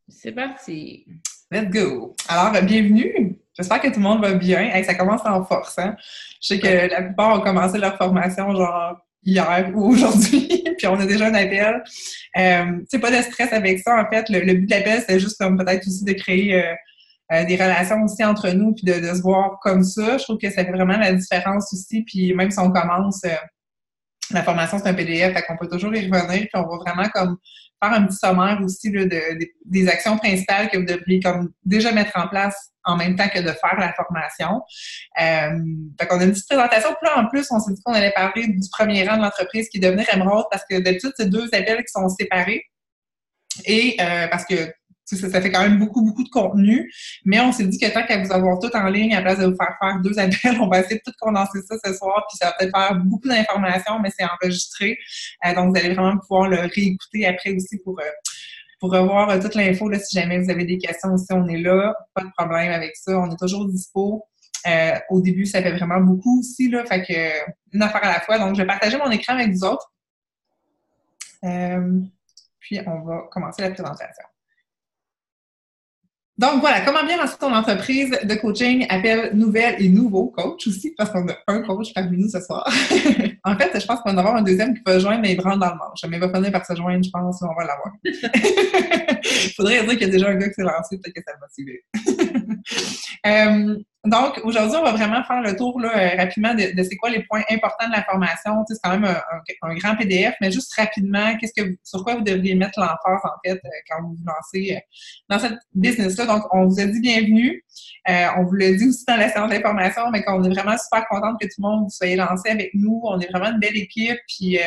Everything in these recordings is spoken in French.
C'est parti. Let's go! Alors, bienvenue! J'espère que tout le monde va bien. Hey, ça commence en force, hein? Je sais que Ouais. la plupart ont commencé leur formation genre hier ou aujourd'hui, puis on a déjà un appel. C'est pas de stress avec ça, en fait. Le but de l'appel, c'est juste comme peut-être aussi de créer des relations aussi entre nous, puis de se voir comme ça. Je trouve que ça fait vraiment la différence aussi. Puis même si on commence la formation, c'est un PDF, fait qu'on peut toujours y revenir, puis on va vraiment comme faire un petit sommaire aussi là, des actions principales que vous devriez comme déjà mettre en place en même temps que de faire la formation. Fait qu'on a une petite présentation. Puis là, en plus, on s'est dit qu'on allait parler du premier rang de l'entreprise qui est devenir Emerald parce que d'habitude, c'est deux appels qui sont séparés. Et parce que ça fait quand même beaucoup de contenu, mais on s'est dit que tant qu'à vous avoir tout en ligne, à la place de vous faire deux appels, on va essayer de tout condenser ça ce soir, puis ça va peut-être faire beaucoup d'informations, mais c'est enregistré. Donc, vous allez vraiment pouvoir le réécouter après aussi pour revoir toute l'info. Là, si jamais vous avez des questions aussi, on est là. Pas de problème avec ça. On est toujours dispo. Au début, ça fait vraiment beaucoup aussi, là. Fait que une affaire à la fois. Donc, je vais partager mon écran avec vous autres. Puis, on va commencer la présentation. Donc voilà, comment bien lancer ton entreprise de coaching appelle nouvelle et nouveau coach aussi, parce qu'on a un coach parmi nous ce soir. En fait, je pense qu'on va en avoir un deuxième qui va joindre les branches dans le manche. Mais il va finir par se joindre, je pense, on va l'avoir. Il faudrait dire qu'il y a déjà un gars qui s'est lancé, peut-être que ça va motiver. Donc, aujourd'hui, on va vraiment faire le tour là, rapidement de c'est quoi les points importants de la formation. Tu sais, c'est quand même un grand PDF, mais juste rapidement, sur quoi vous devriez mettre l'emphase, en fait, quand vous vous lancez dans cette business-là. Donc, on vous a dit bienvenue. On vous l'a dit aussi dans la séance d'information, mais qu'on est vraiment super contente que tout le monde vous soyez lancé avec nous. On est vraiment une belle équipe, puis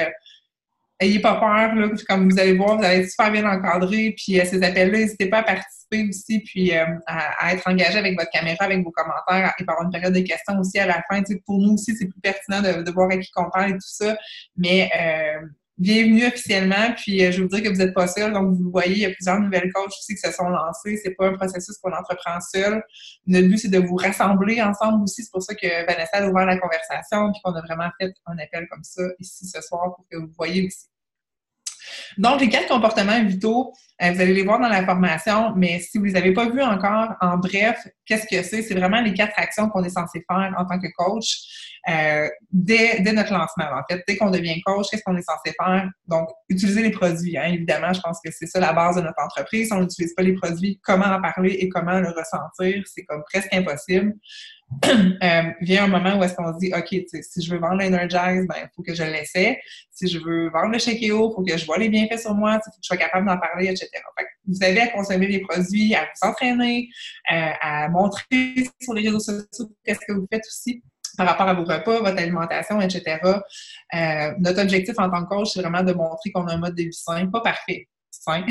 ayez pas peur, là, comme vous allez voir, vous allez être super bien encadré, puis ces appels-là, n'hésitez pas à participer aussi, puis à être engagé avec votre caméra, avec vos commentaires, et par une période de questions aussi à la fin. Tu sais, pour nous aussi, c'est plus pertinent de voir à qui on parle et tout ça, mais bienvenue officiellement, puis je veux vous dire que vous n'êtes pas seul, donc vous le voyez, il y a plusieurs nouvelles coachs aussi qui se sont lancées, c'est pas un processus qu'on entreprend seul. Notre but, c'est de vous rassembler ensemble aussi, c'est pour ça que Vanessa a ouvert la conversation, puis qu'on a vraiment fait un appel comme ça ici ce soir pour que vous voyez aussi. Donc, les 4 comportements vitaux, vous allez les voir dans la formation, mais si vous ne les avez pas vus encore, en bref, qu'est-ce que c'est? C'est vraiment les 4 actions qu'on est censé faire en tant que coach dès notre lancement. En fait, dès qu'on devient coach, qu'est-ce qu'on est censé faire? Donc, utiliser les produits. Hein, évidemment, je pense que c'est ça la base de notre entreprise. Si on n'utilise pas les produits, comment en parler et comment le ressentir? C'est comme presque impossible. Vient un moment où est-ce qu'on se dit, OK, si je veux vendre l'Energize, ben, il faut que je l'essaie. Si je veux vendre le Shakeo, il faut que je vois les bienfaits sur moi, il faut que je sois capable d'en parler, etc. Fait que vous avez à consommer les produits, à vous entraîner, à montrer sur les réseaux sociaux qu'est-ce que vous faites aussi par rapport à vos repas, votre alimentation, etc. Notre objectif en tant que coach, c'est vraiment de montrer qu'on a un mode de vie sain, pas parfait, sain,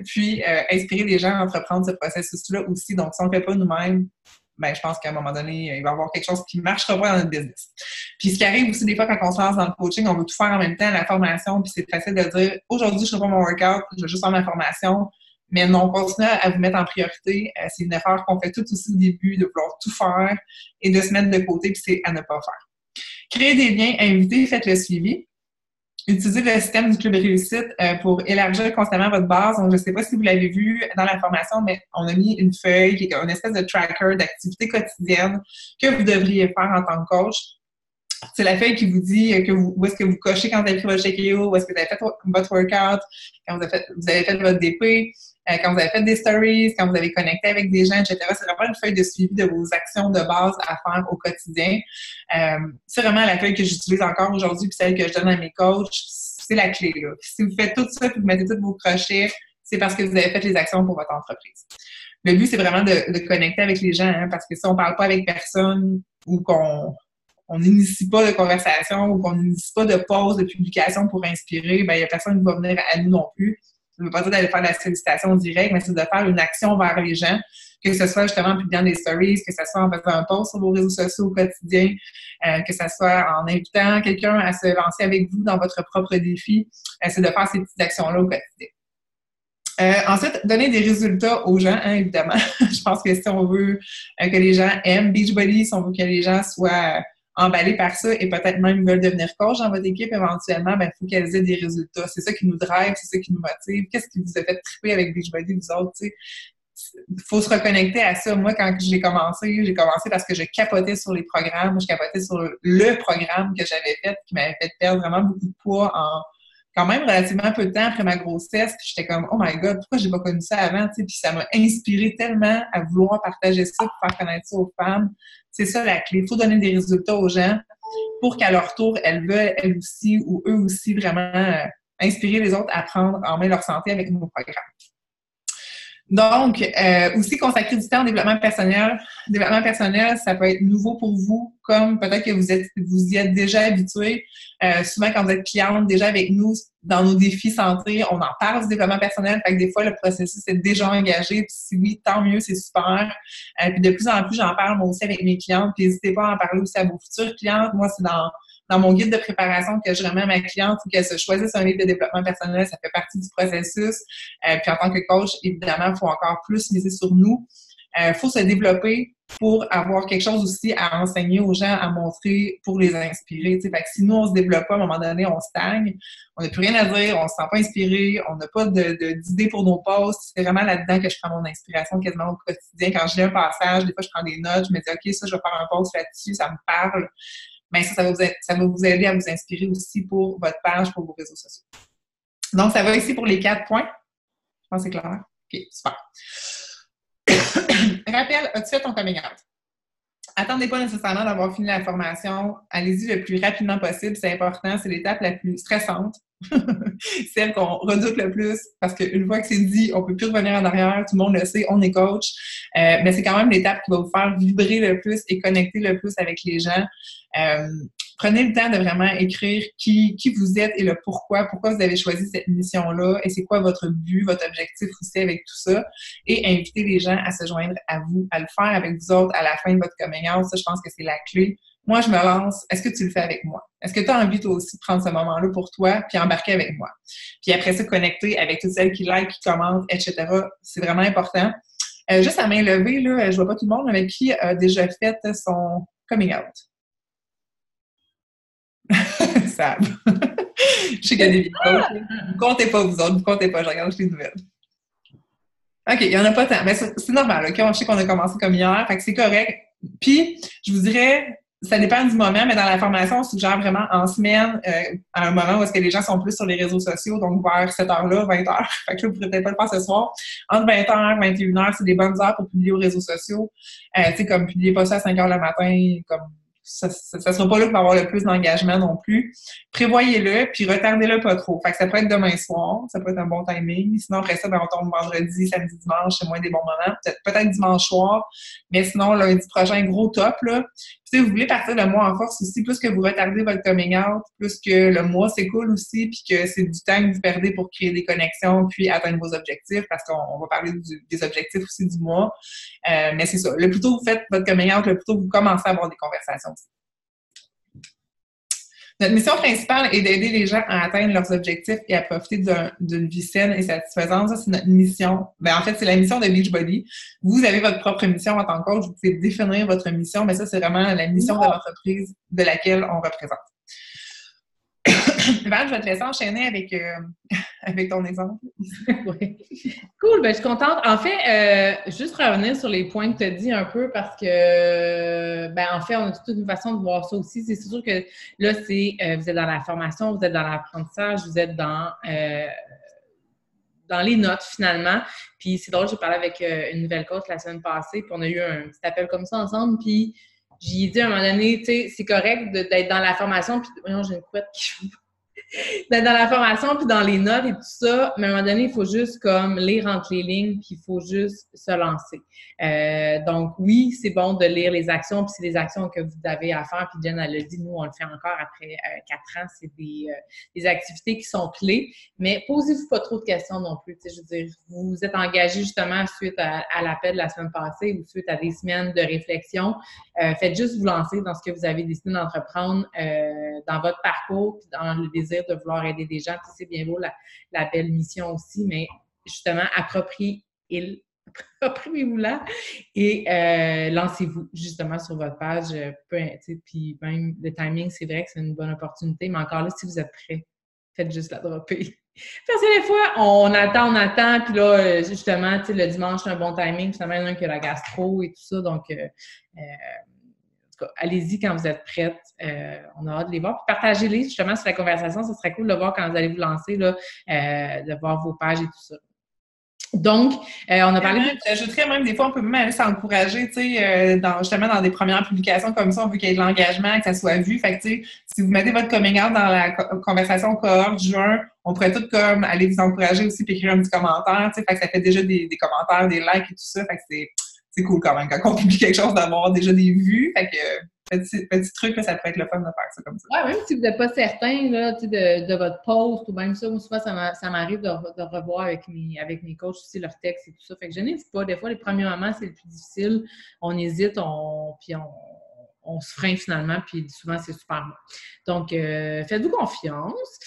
puis inspirer les gens à entreprendre ce processus-là aussi. Donc, si on ne le fait pas nous-mêmes, ben, je pense qu'à un moment donné, il va y avoir quelque chose qui ne marchera pas dans notre business. Puis ce qui arrive aussi des fois quand on se lance dans le coaching, on veut tout faire en même temps, la formation, puis c'est facile de dire aujourd'hui, je ne ferai pas mon workout, je vais juste faire ma formation. Mais non, continuez à vous mettre en priorité. C'est une erreur qu'on fait tout aussi au début, de vouloir tout faire et de se mettre de côté, puis c'est à ne pas faire. Créez des liens, invitez, faites le suivi. Utilisez le système du Club Réussite pour élargir constamment votre base. Donc, je ne sais pas si vous l'avez vu dans la formation, mais on a mis une feuille qui est une espèce de tracker d'activités quotidiennes que vous devriez faire en tant que coach. C'est la feuille qui vous dit où est-ce que vous cochez quand vous avez pris votre Shakeo, où est-ce que vous avez fait votre workout, quand vous avez fait votre DP, quand vous avez fait des stories, quand vous avez connecté avec des gens, etc. C'est vraiment une feuille de suivi de vos actions de base à faire au quotidien. C'est vraiment la feuille que j'utilise encore aujourd'hui, puis celle que je donne à mes coachs. C'est la clé, là. Puis si vous faites tout ça, puis vous mettez tous vos crochets, c'est parce que vous avez fait les actions pour votre entreprise. Le but, c'est vraiment de connecter avec les gens, hein, parce que si on ne parle pas avec personne ou qu'on n'initie pas de conversation ou qu'on n'initie pas de pause de publication pour inspirer, ben il n'y a personne qui va venir à nous non plus. Ça ne veut pas dire d'aller faire de la sollicitation directe, mais c'est de faire une action vers les gens, que ce soit justement en publiant des stories, que ce soit en faisant un post sur vos réseaux sociaux au quotidien, que ce soit en invitant quelqu'un à se lancer avec vous dans votre propre défi. C'est de faire ces petites actions-là au quotidien. Ensuite, donner des résultats aux gens, hein, évidemment. Je pense que si on veut que les gens aiment Beachbody, si on veut que les gens soient emballées par ça et peut-être même veulent devenir coach dans votre équipe éventuellement, ben, il faut qu'elles aient des résultats. C'est ça qui nous drive, c'est ça qui nous motive. Qu'est-ce qui vous a fait triper avec Beachbody, vous autres, tu sais? Il faut se reconnecter à ça. Moi, quand j'ai commencé parce que je capotais sur les programmes, je capotais sur le programme que j'avais fait, qui m'avait fait perdre vraiment beaucoup de poids en quand même relativement peu de temps après ma grossesse. Puis j'étais comme, oh my God, pourquoi j'ai pas connu ça avant? Tu sais, puis ça m'a inspiré tellement à vouloir partager ça pour faire connaître ça aux femmes. C'est ça la clé. Il faut donner des résultats aux gens pour qu'à leur tour, elles veulent, elles aussi, ou eux aussi, vraiment inspirer les autres à prendre en main leur santé avec nos programmes. Donc, aussi consacrer du temps au développement personnel. Le développement personnel, ça peut être nouveau pour vous, comme peut-être que vous y êtes déjà habitué. Souvent, quand vous êtes cliente déjà avec nous, dans nos défis santé, on en parle du développement personnel. Fait que des fois, le processus est déjà engagé. Puis si oui, tant mieux, c'est super. Puis de plus en plus, j'en parle moi aussi avec mes clientes. Puis n'hésitez pas à en parler aussi à vos futures clientes. Moi, c'est dans mon guide de préparation que je remets à ma cliente, qu'elle se choisisse un livre de développement personnel, ça fait partie du processus. Puis en tant que coach, évidemment, il faut encore plus miser sur nous. Faut se développer pour avoir quelque chose aussi à enseigner aux gens, à montrer, pour les inspirer. Fait que si nous, on se développe pas, à un moment donné, on stagne, on n'a plus rien à dire, on se sent pas inspiré, on n'a pas d'idées pour nos posts. C'est vraiment là-dedans que je prends mon inspiration quasiment au quotidien. Quand je lis un passage, des fois, je prends des notes, je me dis, OK, ça, je vais faire un post là-dessus, ça me parle. Mais ça va vous aider à vous inspirer aussi pour votre page, pour vos réseaux sociaux. Donc, ça va ici pour les 4 points. Je pense que c'est clair. OK, super. Rappel, as-tu fait ton coming out? Attendez pas nécessairement d'avoir fini la formation. Allez-y le plus rapidement possible. C'est important. C'est l'étape la plus stressante. Celle qu'on redoute le plus parce qu'une fois que c'est dit, on peut plus revenir en arrière. Tout le monde le sait, on est coach. Mais c'est quand même l'étape qui va vous faire vibrer le plus et connecter le plus avec les gens. Prenez le temps de vraiment écrire qui vous êtes et le pourquoi vous avez choisi cette mission-là et c'est quoi votre but, votre objectif aussi avec tout ça et inviter les gens à se joindre à vous, à le faire avec vous autres à la fin de votre coming out. Ça, je pense que c'est la clé. Moi, je me lance. Est-ce que tu le fais avec moi? Est-ce que tu as envie, toi aussi, de prendre ce moment-là pour toi puis embarquer avec moi? Puis après ça, connecter avec toutes celles qui like, qui commentent, etc. C'est vraiment important. Juste à main levée, là, je vois pas tout le monde, mais qui a déjà fait son coming out? Sab. Je sais qu'il y a des vidéos. Vous comptez pas, vous autres. Vous comptez pas. Je regarde les nouvelles. OK, il y en a pas tant. Mais c'est normal, OK? On sait qu'on a commencé comme hier. Fait que c'est correct. Puis, je vous dirais, ça dépend du moment, mais dans la formation, on suggère vraiment en semaine, à un moment où est-ce que les gens sont plus sur les réseaux sociaux, donc vers cette heure-là, 20h. Fait que là, vous pourrez peut-être pas le faire ce soir. Entre 20h et 21h, c'est des bonnes heures pour publier aux réseaux sociaux. Tu sais, comme publier pas ça à 5h le matin, comme ça sera pas là pour avoir le plus d'engagement non plus. Prévoyez-le, puis retardez-le pas trop. Fait que ça peut être demain soir, ça peut être un bon timing. Sinon, après ça, ben, on tombe vendredi, samedi, dimanche, c'est moins des bons moments. Peut-être dimanche soir, mais sinon, lundi prochain, gros top, là. Puis, vous voulez partir le mois en force aussi, plus que vous retardez votre coming out, plus que le mois s'écoule aussi, puis que c'est du temps que vous perdez pour créer des connexions, puis atteindre vos objectifs, parce qu'on va parler des objectifs aussi du mois. Mais c'est ça. Le plus tôt vous faites votre coming out, le plus tôt vous commencez à avoir des conversations aussi. Notre mission principale est d'aider les gens à atteindre leurs objectifs et à profiter d'une vie saine et satisfaisante. Ça, c'est notre mission. En fait, c'est la mission de Beachbody. Vous avez votre propre mission en tant que coach. Vous pouvez définir votre mission, mais ça, c'est vraiment la mission de l'entreprise de laquelle on représente. Val, je vais te laisser enchaîner avec ton exemple. Oui. Cool, ben, je suis contente. En fait, juste revenir sur les points que tu as dit un peu parce que, en fait, on a toute une façon de voir ça aussi. C'est sûr que là, vous êtes dans la formation, vous êtes dans l'apprentissage, vous êtes dans les notes, finalement. Puis c'est drôle, j'ai parlé avec une nouvelle coach la semaine passée, puis on a eu un petit appel comme ça ensemble, puis j'ai dit à un moment donné, tu sais, c'est correct d'être dans la formation, puis voyons, j'ai une couette qui d'être dans la formation puis dans les notes et tout ça, mais à un moment donné, il faut juste comme lire entre les lignes puis il faut juste se lancer. Donc oui, c'est bon de lire les actions puis c'est des actions que vous avez à faire puis Jen, elle l'a dit, nous, on le fait encore après 4 ans. C'est des activités qui sont clés, mais posez-vous pas trop de questions non plus. Je veux dire, vous vous êtes engagé justement suite à l'appel de la semaine passée ou suite à des semaines de réflexion. Faites juste vous lancer dans ce que vous avez décidé d'entreprendre dans votre parcours puis dans le désir de vouloir aider des gens. Puis c'est bien beau la belle mission aussi, mais justement, Opprimez-vous là et lancez-vous justement sur votre page. Puis même le timing, c'est vrai que c'est une bonne opportunité, mais encore là, si vous êtes prêts, faites juste la dropper. Parce que des fois, on attend, puis là, justement, tu sais, le dimanche, c'est un bon timing, finalement, il y en a un qui a la gastro et tout ça, donc en tout cas, allez-y quand vous êtes prêtes. On a hâte de les voir. Puis partagez-les justement sur la conversation. Ce serait cool de voir quand vous allez vous lancer, là, de voir vos pages et tout ça. Donc, on a parlé... J'ajouterais même, des fois, on peut même aller s'encourager, tu sais, justement, dans des premières publications comme ça, on veut qu'il y ait de l'engagement, que ça soit vu. Fait que, tu sais, si vous mettez votre coming out dans la conversation cohorte juin, on pourrait tout comme aller vous encourager aussi puis écrire un petit commentaire, tu sais. Fait que ça fait déjà des commentaires, des likes et tout ça. Fait que c'est cool quand même, quand on publie quelque chose, d'avoir déjà des vues. Fait que, petit truc, là, ça pourrait être le fun de faire ça comme ça. Ouais, même si vous n'êtes pas certain là, de votre post ou même ça, moi, souvent, ça m'arrive de revoir avec mes coachs aussi leurs textes et tout ça. Fait que je n'hésite pas. Des fois, les premiers moments, c'est le plus difficile. On hésite, puis on se freine finalement, puis souvent, c'est super bon. Donc, faites-vous confiance.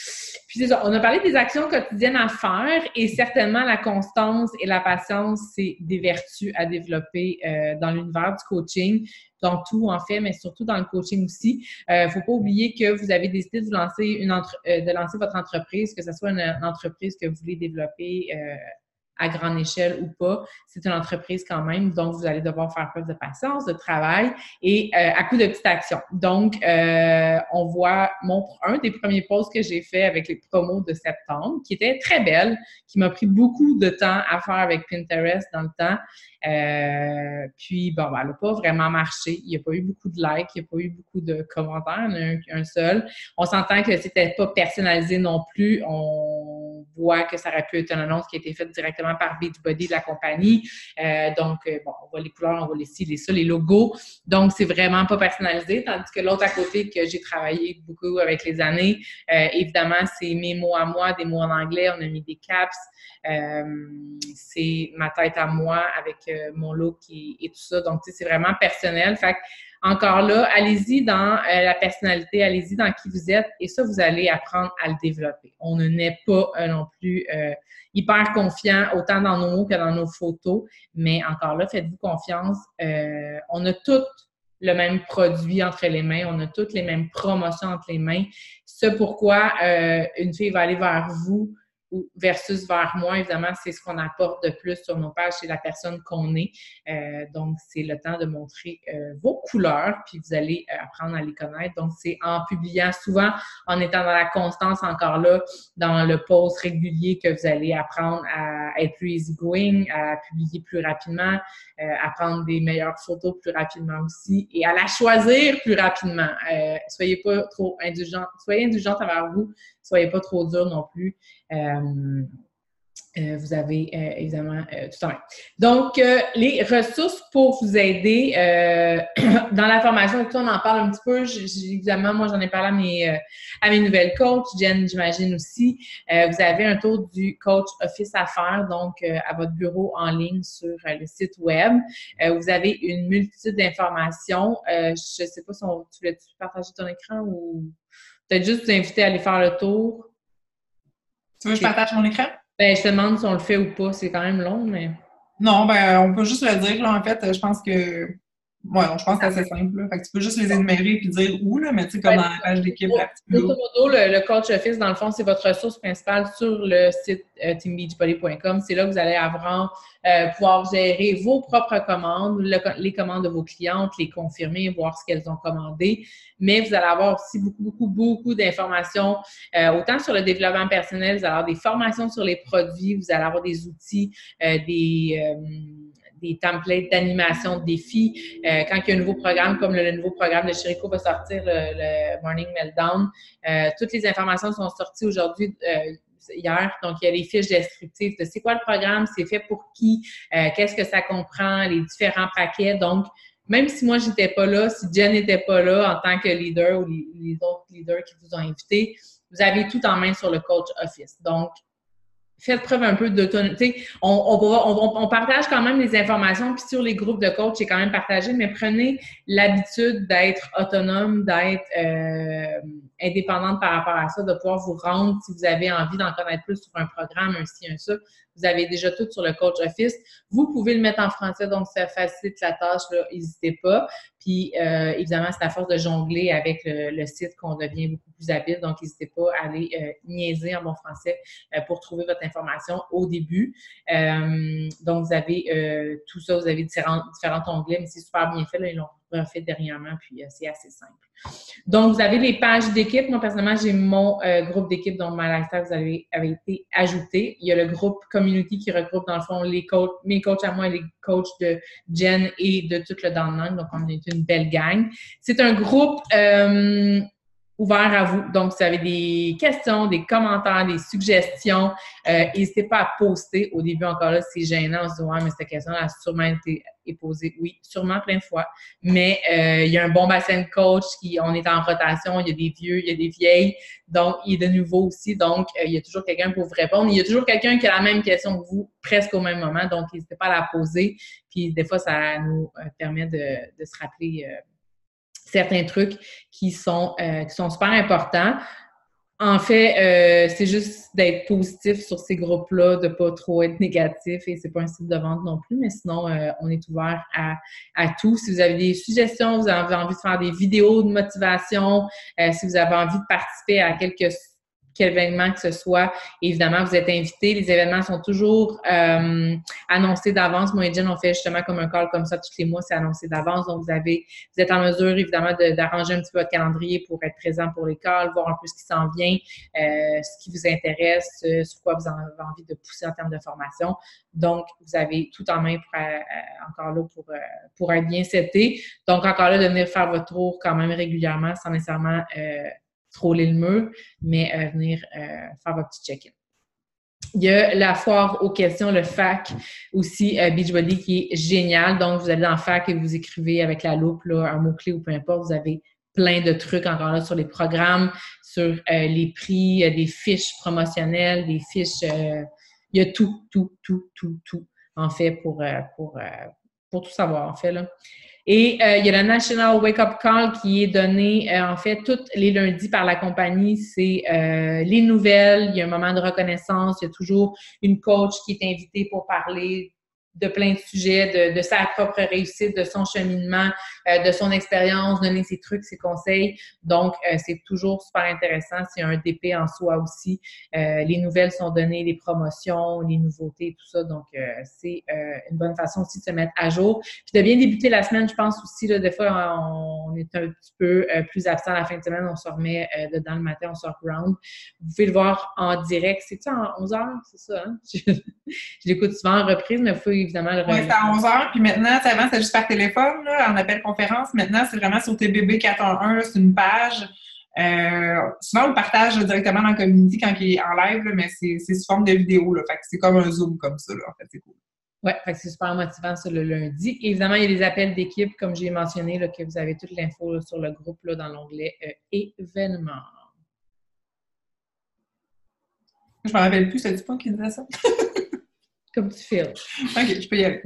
Puis, c'est ça, on a parlé des actions quotidiennes à faire et certainement la constance et la patience, c'est des vertus à développer dans l'univers du coaching, dans tout en fait, mais surtout dans le coaching aussi. Faut pas oublier que vous avez décidé de lancer lancer votre entreprise, que ce soit une entreprise que vous voulez développer à grande échelle ou pas, c'est une entreprise quand même, donc vous allez devoir faire preuve de patience, de travail et à coup de petites actions. Donc, on voit un des premiers posts que j'ai fait avec les promos de septembre, qui était très belle, qui m'a pris beaucoup de temps à faire avec Pinterest dans le temps. Puis, bon, elle n'a pas vraiment marché. Il n'y a pas eu beaucoup de likes, il n'y a pas eu beaucoup de commentaires, il y en a eu un seul. On s'entend que c'était pas personnalisé non plus. On voit que ça aurait pu être une annonce qui a été faite directement par Beachbody de la compagnie. Donc, bon, on voit les couleurs, on voit les ci, les ça, les logos. Donc, c'est vraiment pas personnalisé. Tandis que l'autre à côté que j'ai travaillé beaucoup avec les années, évidemment, c'est mes mots à moi, des mots en anglais. On a mis des caps. C'est ma tête à moi avec mon look et tout ça. Donc, tu sais, c'est vraiment personnel. Fait que, encore là, allez-y dans la personnalité, allez-y dans qui vous êtes et ça, vous allez apprendre à le développer. On ne naît pas non plus hyper confiant autant dans nos mots que dans nos photos, mais encore là, faites-vous confiance. On a toutes le même produit entre les mains, on a toutes les mêmes promotions entre les mains. C'est pourquoi une fille va aller vers vous versus vers moi, évidemment, c'est ce qu'on apporte de plus sur nos pages, c'est la personne qu'on est. Donc, c'est le temps de montrer vos couleurs, puis vous allez apprendre à les connaître. Donc, c'est en publiant souvent, en étant dans la constance encore là, dans le post régulier que vous allez apprendre à être plus easygoing, à publier plus rapidement, à prendre des meilleures photos plus rapidement aussi et à la choisir plus rapidement. Soyez pas trop indulgente, soyez indulgente envers vous, soyez pas trop dur non plus. Vous avez évidemment tout en main. Donc, les ressources pour vous aider dans la formation, on en parle un petit peu. Évidemment, moi, j'en ai parlé à mes nouvelles coachs. Jen, j'imagine aussi. Vous avez un tour du coach Office à faire, donc à votre bureau en ligne sur le site web. Vous avez une multitude d'informations. Je ne sais pas si tu voulais partager ton écran ou peut-être juste vous inviter à aller faire le tour. Tu veux que je partage mon écran? Ben, je te demande si on le fait ou pas. C'est quand même long, mais... Non, ben, on peut juste le dire, là, en fait. Je pense que... Ouais, je pense que c'est assez simple, là. Fait que tu peux juste les énumérer puis dire où, là, mais tu sais, comme dans la page d'équipe, là. Grosso modo, le Coach Office, dans le fond, c'est votre ressource principale sur le site teambeachbody.com. C'est là que vous allez pouvoir gérer vos propres commandes, les commandes de vos clientes, les confirmer, voir ce qu'elles ont commandé. Mais vous allez avoir aussi beaucoup d'informations, autant sur le développement personnel, vous allez avoir des formations sur les produits, vous allez avoir des outils, des templates d'animation, de défis. Quand il y a un nouveau programme, comme le nouveau programme de Chirico va sortir, le Morning Meltdown, toutes les informations sont sorties aujourd'hui, hier. Donc, il y a les fiches descriptives de c'est quoi le programme, c'est fait pour qui, qu'est-ce que ça comprend, les différents paquets. Donc, même si moi, j'étais pas là, si Jen n'était pas là en tant que leader ou les autres leaders qui vous ont invité, vous avez tout en main sur le Coach Office. Donc, faites preuve un peu d'autonomie. On partage quand même les informations, puis sur les groupes de coach, c'est quand même partagé, mais prenez l'habitude d'être autonome, d'être indépendante par rapport à ça, de pouvoir vous rendre si vous avez envie d'en connaître plus sur un programme, un ci, un ça. Vous avez déjà tout sur le Coach Office. Vous pouvez le mettre en français, donc ça facilite la tâche, là, n'hésitez pas. Puis, évidemment, c'est à force de jongler avec le site qu'on devient beaucoup plus habile. Donc, n'hésitez pas à aller niaiser en bon français pour trouver votre information au début. Donc, vous avez tout ça, vous avez différents onglets, mais c'est super bien fait. Là, ils l'ont refait dernièrement, puis c'est assez simple. Donc, vous avez les pages d'équipe. Moi, personnellement, j'ai mon groupe d'équipe, donc My Lifestyle, avait été ajouté. Il y a le groupe Community qui regroupe, dans le fond, mes coachs à moi et les coachs de Jen et de tout le downline. Donc, on est une belle gang. C'est un groupe ouvert à vous. Donc, si vous avez des questions, des commentaires, des suggestions, n'hésitez pas à poster. Au début, encore là, c'est gênant. On se dit, ouais, mais cette question a sûrement été posée. Oui, sûrement plein de fois. Mais il y a un bon bassin de coach, on est en rotation, il y a des vieux, il y a des vieilles. Donc, il est de nouveau aussi. Donc, il y a toujours quelqu'un pour vous répondre. Il y a toujours quelqu'un qui a la même question que vous, presque au même moment. Donc, n'hésitez pas à la poser. Puis, des fois, ça nous permet de se rappeler certains trucs qui sont super importants. En fait, c'est juste d'être positif sur ces groupes-là, de pas trop être négatif, et c'est pas un site de vente non plus, mais sinon, on est ouvert à tout. Si vous avez des suggestions, vous avez envie de faire des vidéos de motivation, si vous avez envie de participer à quel événement que ce soit, évidemment, vous êtes invités. Les événements sont toujours annoncés d'avance. Moi et Jen, on fait justement comme un call comme ça tous les mois, c'est annoncé d'avance. Donc, vous êtes en mesure, évidemment, d'arranger un petit peu votre calendrier pour être présent pour les calls, voir un peu ce qui s'en vient, ce qui vous intéresse, sur quoi vous avez envie de pousser en termes de formation. Donc, vous avez tout en main encore là pour être bien seté. Donc, encore là, de venir faire votre tour quand même régulièrement sans nécessairement troller le mur, mais venir faire votre petit check-in. Il y a la foire aux questions, le FAQ aussi, Beachbody, qui est génial. Donc, vous allez dans FAQ et vous écrivez avec la loupe, là, un mot-clé ou peu importe, vous avez plein de trucs encore là sur les programmes, sur les prix, des fiches promotionnelles, des fiches... il y a tout, en fait, pour tout savoir, en fait, là. Et il y a le National Wake Up Call qui est donné, en fait, tous les lundis par la compagnie. C'est les nouvelles, il y a un moment de reconnaissance, il y a toujours une coach qui est invitée pour parler de plein de sujets, de sa propre réussite, de son cheminement, de son expérience, donner ses trucs, ses conseils. Donc, c'est toujours super intéressant. C'est un DP en soi aussi. Les nouvelles sont données, les promotions, les nouveautés, tout ça. Donc, c'est une bonne façon aussi de se mettre à jour. Puis de bien débuter la semaine, je pense aussi, là, des fois, on est un petit peu plus absent à la fin de semaine. On se remet dedans le matin, on sort ground. Vous pouvez le voir en direct. C'est-tu en 11 heures? C'est ça, hein? Je l'écoute souvent en reprise, mais il faut évidemment le remettre. Oui, c'est à 11 heures. Puis maintenant, avant, c'était juste par téléphone, là, en appel conférence. Maintenant, c'est vraiment sur TBB 411. C'est une page. Souvent, on le partage directement dans la community quand il est en live, là, mais c'est sous forme de vidéo. Là, fait que c'est comme un Zoom comme ça. Là, en fait, c'est cool. Oui, c'est super motivant ça le lundi. Évidemment, il y a les appels d'équipe, comme j'ai mentionné, là, que vous avez toute l'info sur le groupe là, dans l'onglet événements. Je me rappelle plus, c'est-tu pas qui disait ça? Comme tu fais. OK, je peux y aller.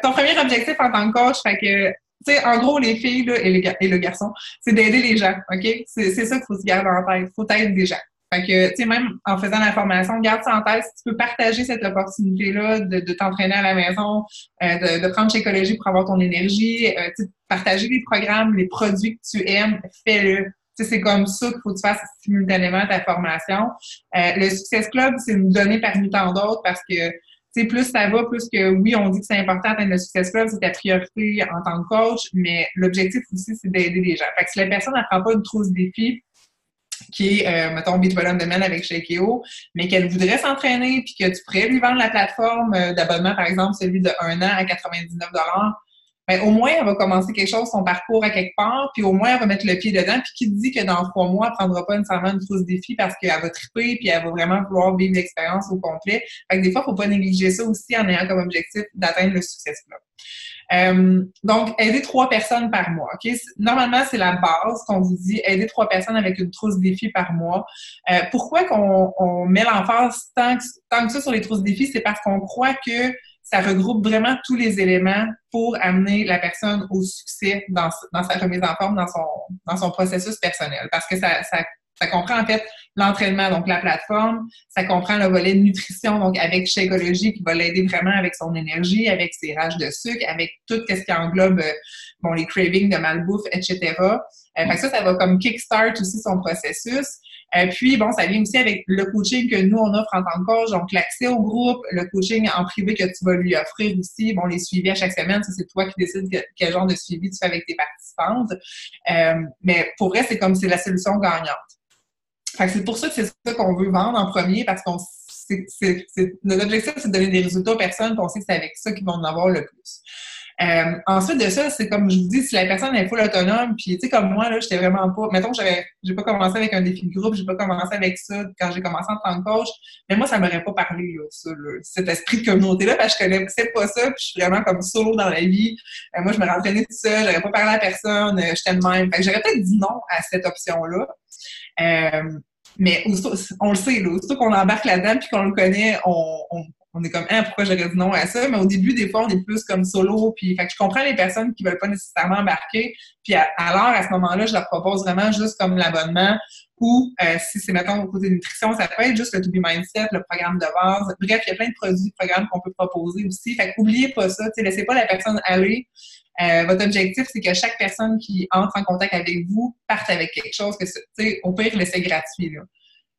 Ton premier objectif en tant que coach, fait que, tu sais, en gros, les filles là, et le garçon, c'est d'aider les gens, OK? C'est ça qu'il faut se garder en tête. Il faut aider des gens. Fait que, tu sais, même en faisant la formation, garde ça en tête. Si tu peux partager cette opportunité-là de t'entraîner à la maison, de prendre Shakeology pour avoir ton énergie, partager les programmes, les produits que tu aimes, fais-le. Tu sais, c'est comme ça qu'il faut que tu fasses simultanément ta formation. Le Success Club, c'est une donnée parmi tant d'autres parce que, tu sais, plus ça va, plus que, oui, on dit que c'est important d'atteindre le Success Club, c'est ta priorité en tant que coach, mais l'objectif aussi, c'est d'aider les gens. Fait que si la personne n'apprend pas une trousse défi, qui est, mettons, Beach Bottom Domaine avec Shake.io, mais qu'elle voudrait s'entraîner puis que tu pourrais lui vendre la plateforme d'abonnement, par exemple, celui de 1 an à 99 $, ben, au moins, elle va commencer quelque chose, son parcours à quelque part, puis au moins, elle va mettre le pied dedans. Puis qui te dit que dans 3 mois, elle prendra pas nécessairement une trousse défi parce qu'elle va triper puis elle va vraiment vouloir vivre l'expérience au complet. Fait que des fois, faut pas négliger ça aussi en ayant comme objectif d'atteindre le Success Club. Donc, aider 3 personnes par mois. OK? Normalement, c'est la base qu'on vous dit, aider 3 personnes avec une trousse défi par mois. Pourquoi qu'on met l'emphase tant que ça sur les trousses défi? C'est parce qu'on croit que ça regroupe vraiment tous les éléments pour amener la personne au succès dans sa remise en forme, dans son processus personnel. Parce que ça comprend en fait l'entraînement, donc la plateforme, ça comprend le volet de nutrition, donc avec Shakeology qui va l'aider vraiment avec son énergie, avec ses rages de sucre, avec tout ce qui englobe les cravings de malbouffe, etc. Fait que ça va comme kickstart aussi son processus. Puis, bon, ça vient aussi avec le coaching que nous, on offre en tant que coach, donc l'accès au groupe, le coaching en privé que tu vas lui offrir aussi, bon, les suivis à chaque semaine, ça, c'est toi qui décides quel genre de suivi tu fais avec tes participantes. Mais pour vrai, c'est comme c'est la solution gagnante. Fait que c'est pour ça que c'est ça qu'on veut vendre en premier, parce qu'on notre objectif, c'est de donner des résultats aux personnes, puis on sait que c'est avec ça qu'ils vont en avoir le plus. Ensuite de ça, c'est comme je vous dis, si la personne est full autonome, puis tu sais, comme moi, là, j'étais vraiment pas, mettons que j'ai pas commencé avec un défi de groupe, j'ai pas commencé avec ça quand j'ai commencé en tant que coach, mais moi, ça m'aurait pas parlé, là, ça, là, cet esprit de communauté-là, parce que je connaissais pas ça, puis je suis vraiment comme solo dans la vie. Moi, je me rentraînais tout seul, j'aurais pas parlé à personne, j'étais de même. Fait que j'aurais peut-être dit non à cette option-là. Mais on le sait, là, aussitôt qu'on embarque là-dedans puis qu'on le connaît, on est comme pourquoi j'aurais dit non à ça? Mais au début, des fois, on est plus comme solo. Puis fait que je comprends les personnes qui veulent pas nécessairement embarquer. Puis alors, à ce moment-là, je leur propose vraiment juste comme l'abonnement ou si c'est, mettons, au côté nutrition, ça peut être juste le To Be Mindset, le programme de base. Bref, il y a plein de produits, de programmes qu'on peut proposer aussi. Fait qu'oubliez pas ça. Laissez pas la personne aller. Votre objectif, c'est que chaque personne qui entre en contact avec vous parte avec quelque chose que, tu sais, au pire, laissez gratuit, là.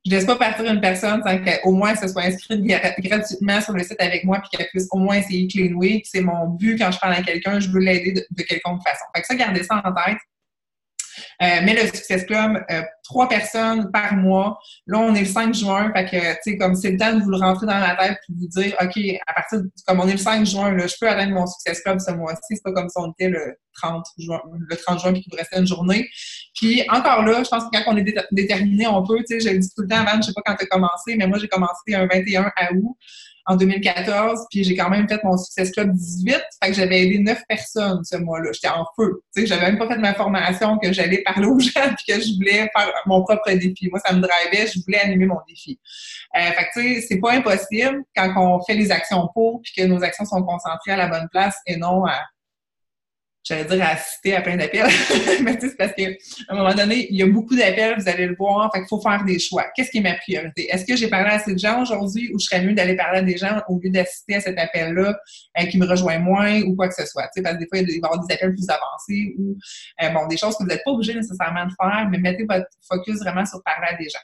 Je laisse pas partir une personne sans qu'au moins elle se soit inscrite gratuitement sur le site avec moi puis qu'elle puisse au moins essayer Cleanway. C'est mon but quand je parle à quelqu'un, je veux l'aider de quelconque façon. Fait que ça, gardez ça en tête. Mais le Success Club, 3 personnes par mois. Là, on est le 5 juin, fait que, tu sais, comme c'est le temps de vous le rentrer dans la tête puis de vous dire, OK, à partir comme on est le 5 juin, là, je peux atteindre mon Success Club ce mois-ci. C'est pas comme si on était le 30 juin puis qu'il vous restait une journée. Puis encore là, je pense que quand on est déterminé, on peut, tu sais, je le dis tout le temps avant, je sais pas quand tu as commencé, mais moi, j'ai commencé un 21 août en 2014, puis j'ai quand même fait mon Success Club 18, fait que j'avais aidé 9 personnes ce mois-là. J'étais en feu. Tu sais, j'avais même pas fait ma formation, que j'allais parler aux gens, puis que je voulais faire mon propre défi. Moi, ça me drivait, je voulais animer mon défi. Fait que tu sais, c'est pas impossible quand on fait les actions pour, puis que nos actions sont concentrées à la bonne place et non à, j'allais dire, à assister à plein d'appels. Mais tu sais, c'est parce qu'à un moment donné, il y a beaucoup d'appels, vous allez le voir, fait qu'il faut faire des choix. Qu'est-ce qui est ma priorité? Est-ce que j'ai parlé à assez de gens aujourd'hui ou je serais mieux d'aller parler à des gens au lieu d'assister à cet appel-là qui me rejoint moins ou quoi que ce soit? Tu sais, parce que des fois, il va y avoir des appels plus avancés ou des choses que vous n'êtes pas obligé nécessairement de faire, mais mettez votre focus vraiment sur parler à des gens.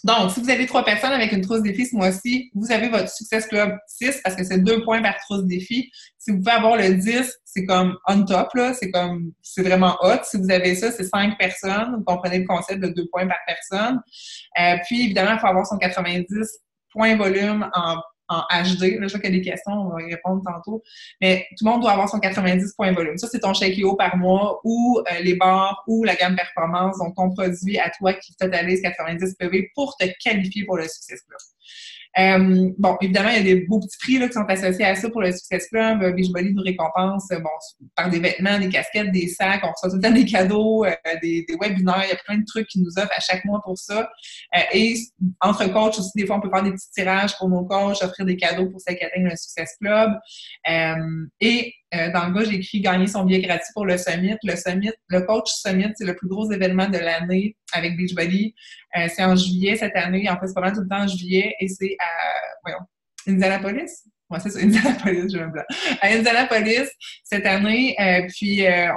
Donc, si vous avez 3 personnes avec une trousse défi ce mois-ci, vous avez votre Success Club 6 parce que c'est 2 points par trousse défi. Si vous pouvez avoir le 10, c'est comme on top, là. C'est vraiment hot. Si vous avez ça, c'est 5 personnes. Vous comprenez le concept de 2 points par personne. Puis, évidemment, il faut avoir son 90 points volume en HD. Là, je vois qu'il y a des questions, on va y répondre tantôt. Mais tout le monde doit avoir son 90 points volume. Ça, c'est ton Shake.io par mois ou les bars ou la gamme performance. Donc, ton produit à toi qui totalise 90 PV pour te qualifier pour le Success Club. Évidemment, il y a des beaux petits prix là, qui sont associés à ça pour le Success Club. Beachbody nous récompense par des vêtements, des casquettes, des sacs. On reçoit tout le temps des cadeaux, des webinaires. Il y a plein de trucs qui nous offrent à chaque mois pour ça. Et entre coachs aussi, des fois, on peut faire des petits tirages pour nos coachs, offrir des cadeaux pour ceux qui atteignent le Success Club. Dans le bas, j'ai écrit « Gagner son billet gratuit pour le Summit ». Le Coach Summit, c'est le plus gros événement de l'année avec Beachbody. C'est en juillet cette année. En fait, c'est pas mal tout le temps en juillet. Et c'est à, Indianapolis? Ouais, c'est ça, Indianapolis, j'ai un blanc. À Indianapolis, cette année.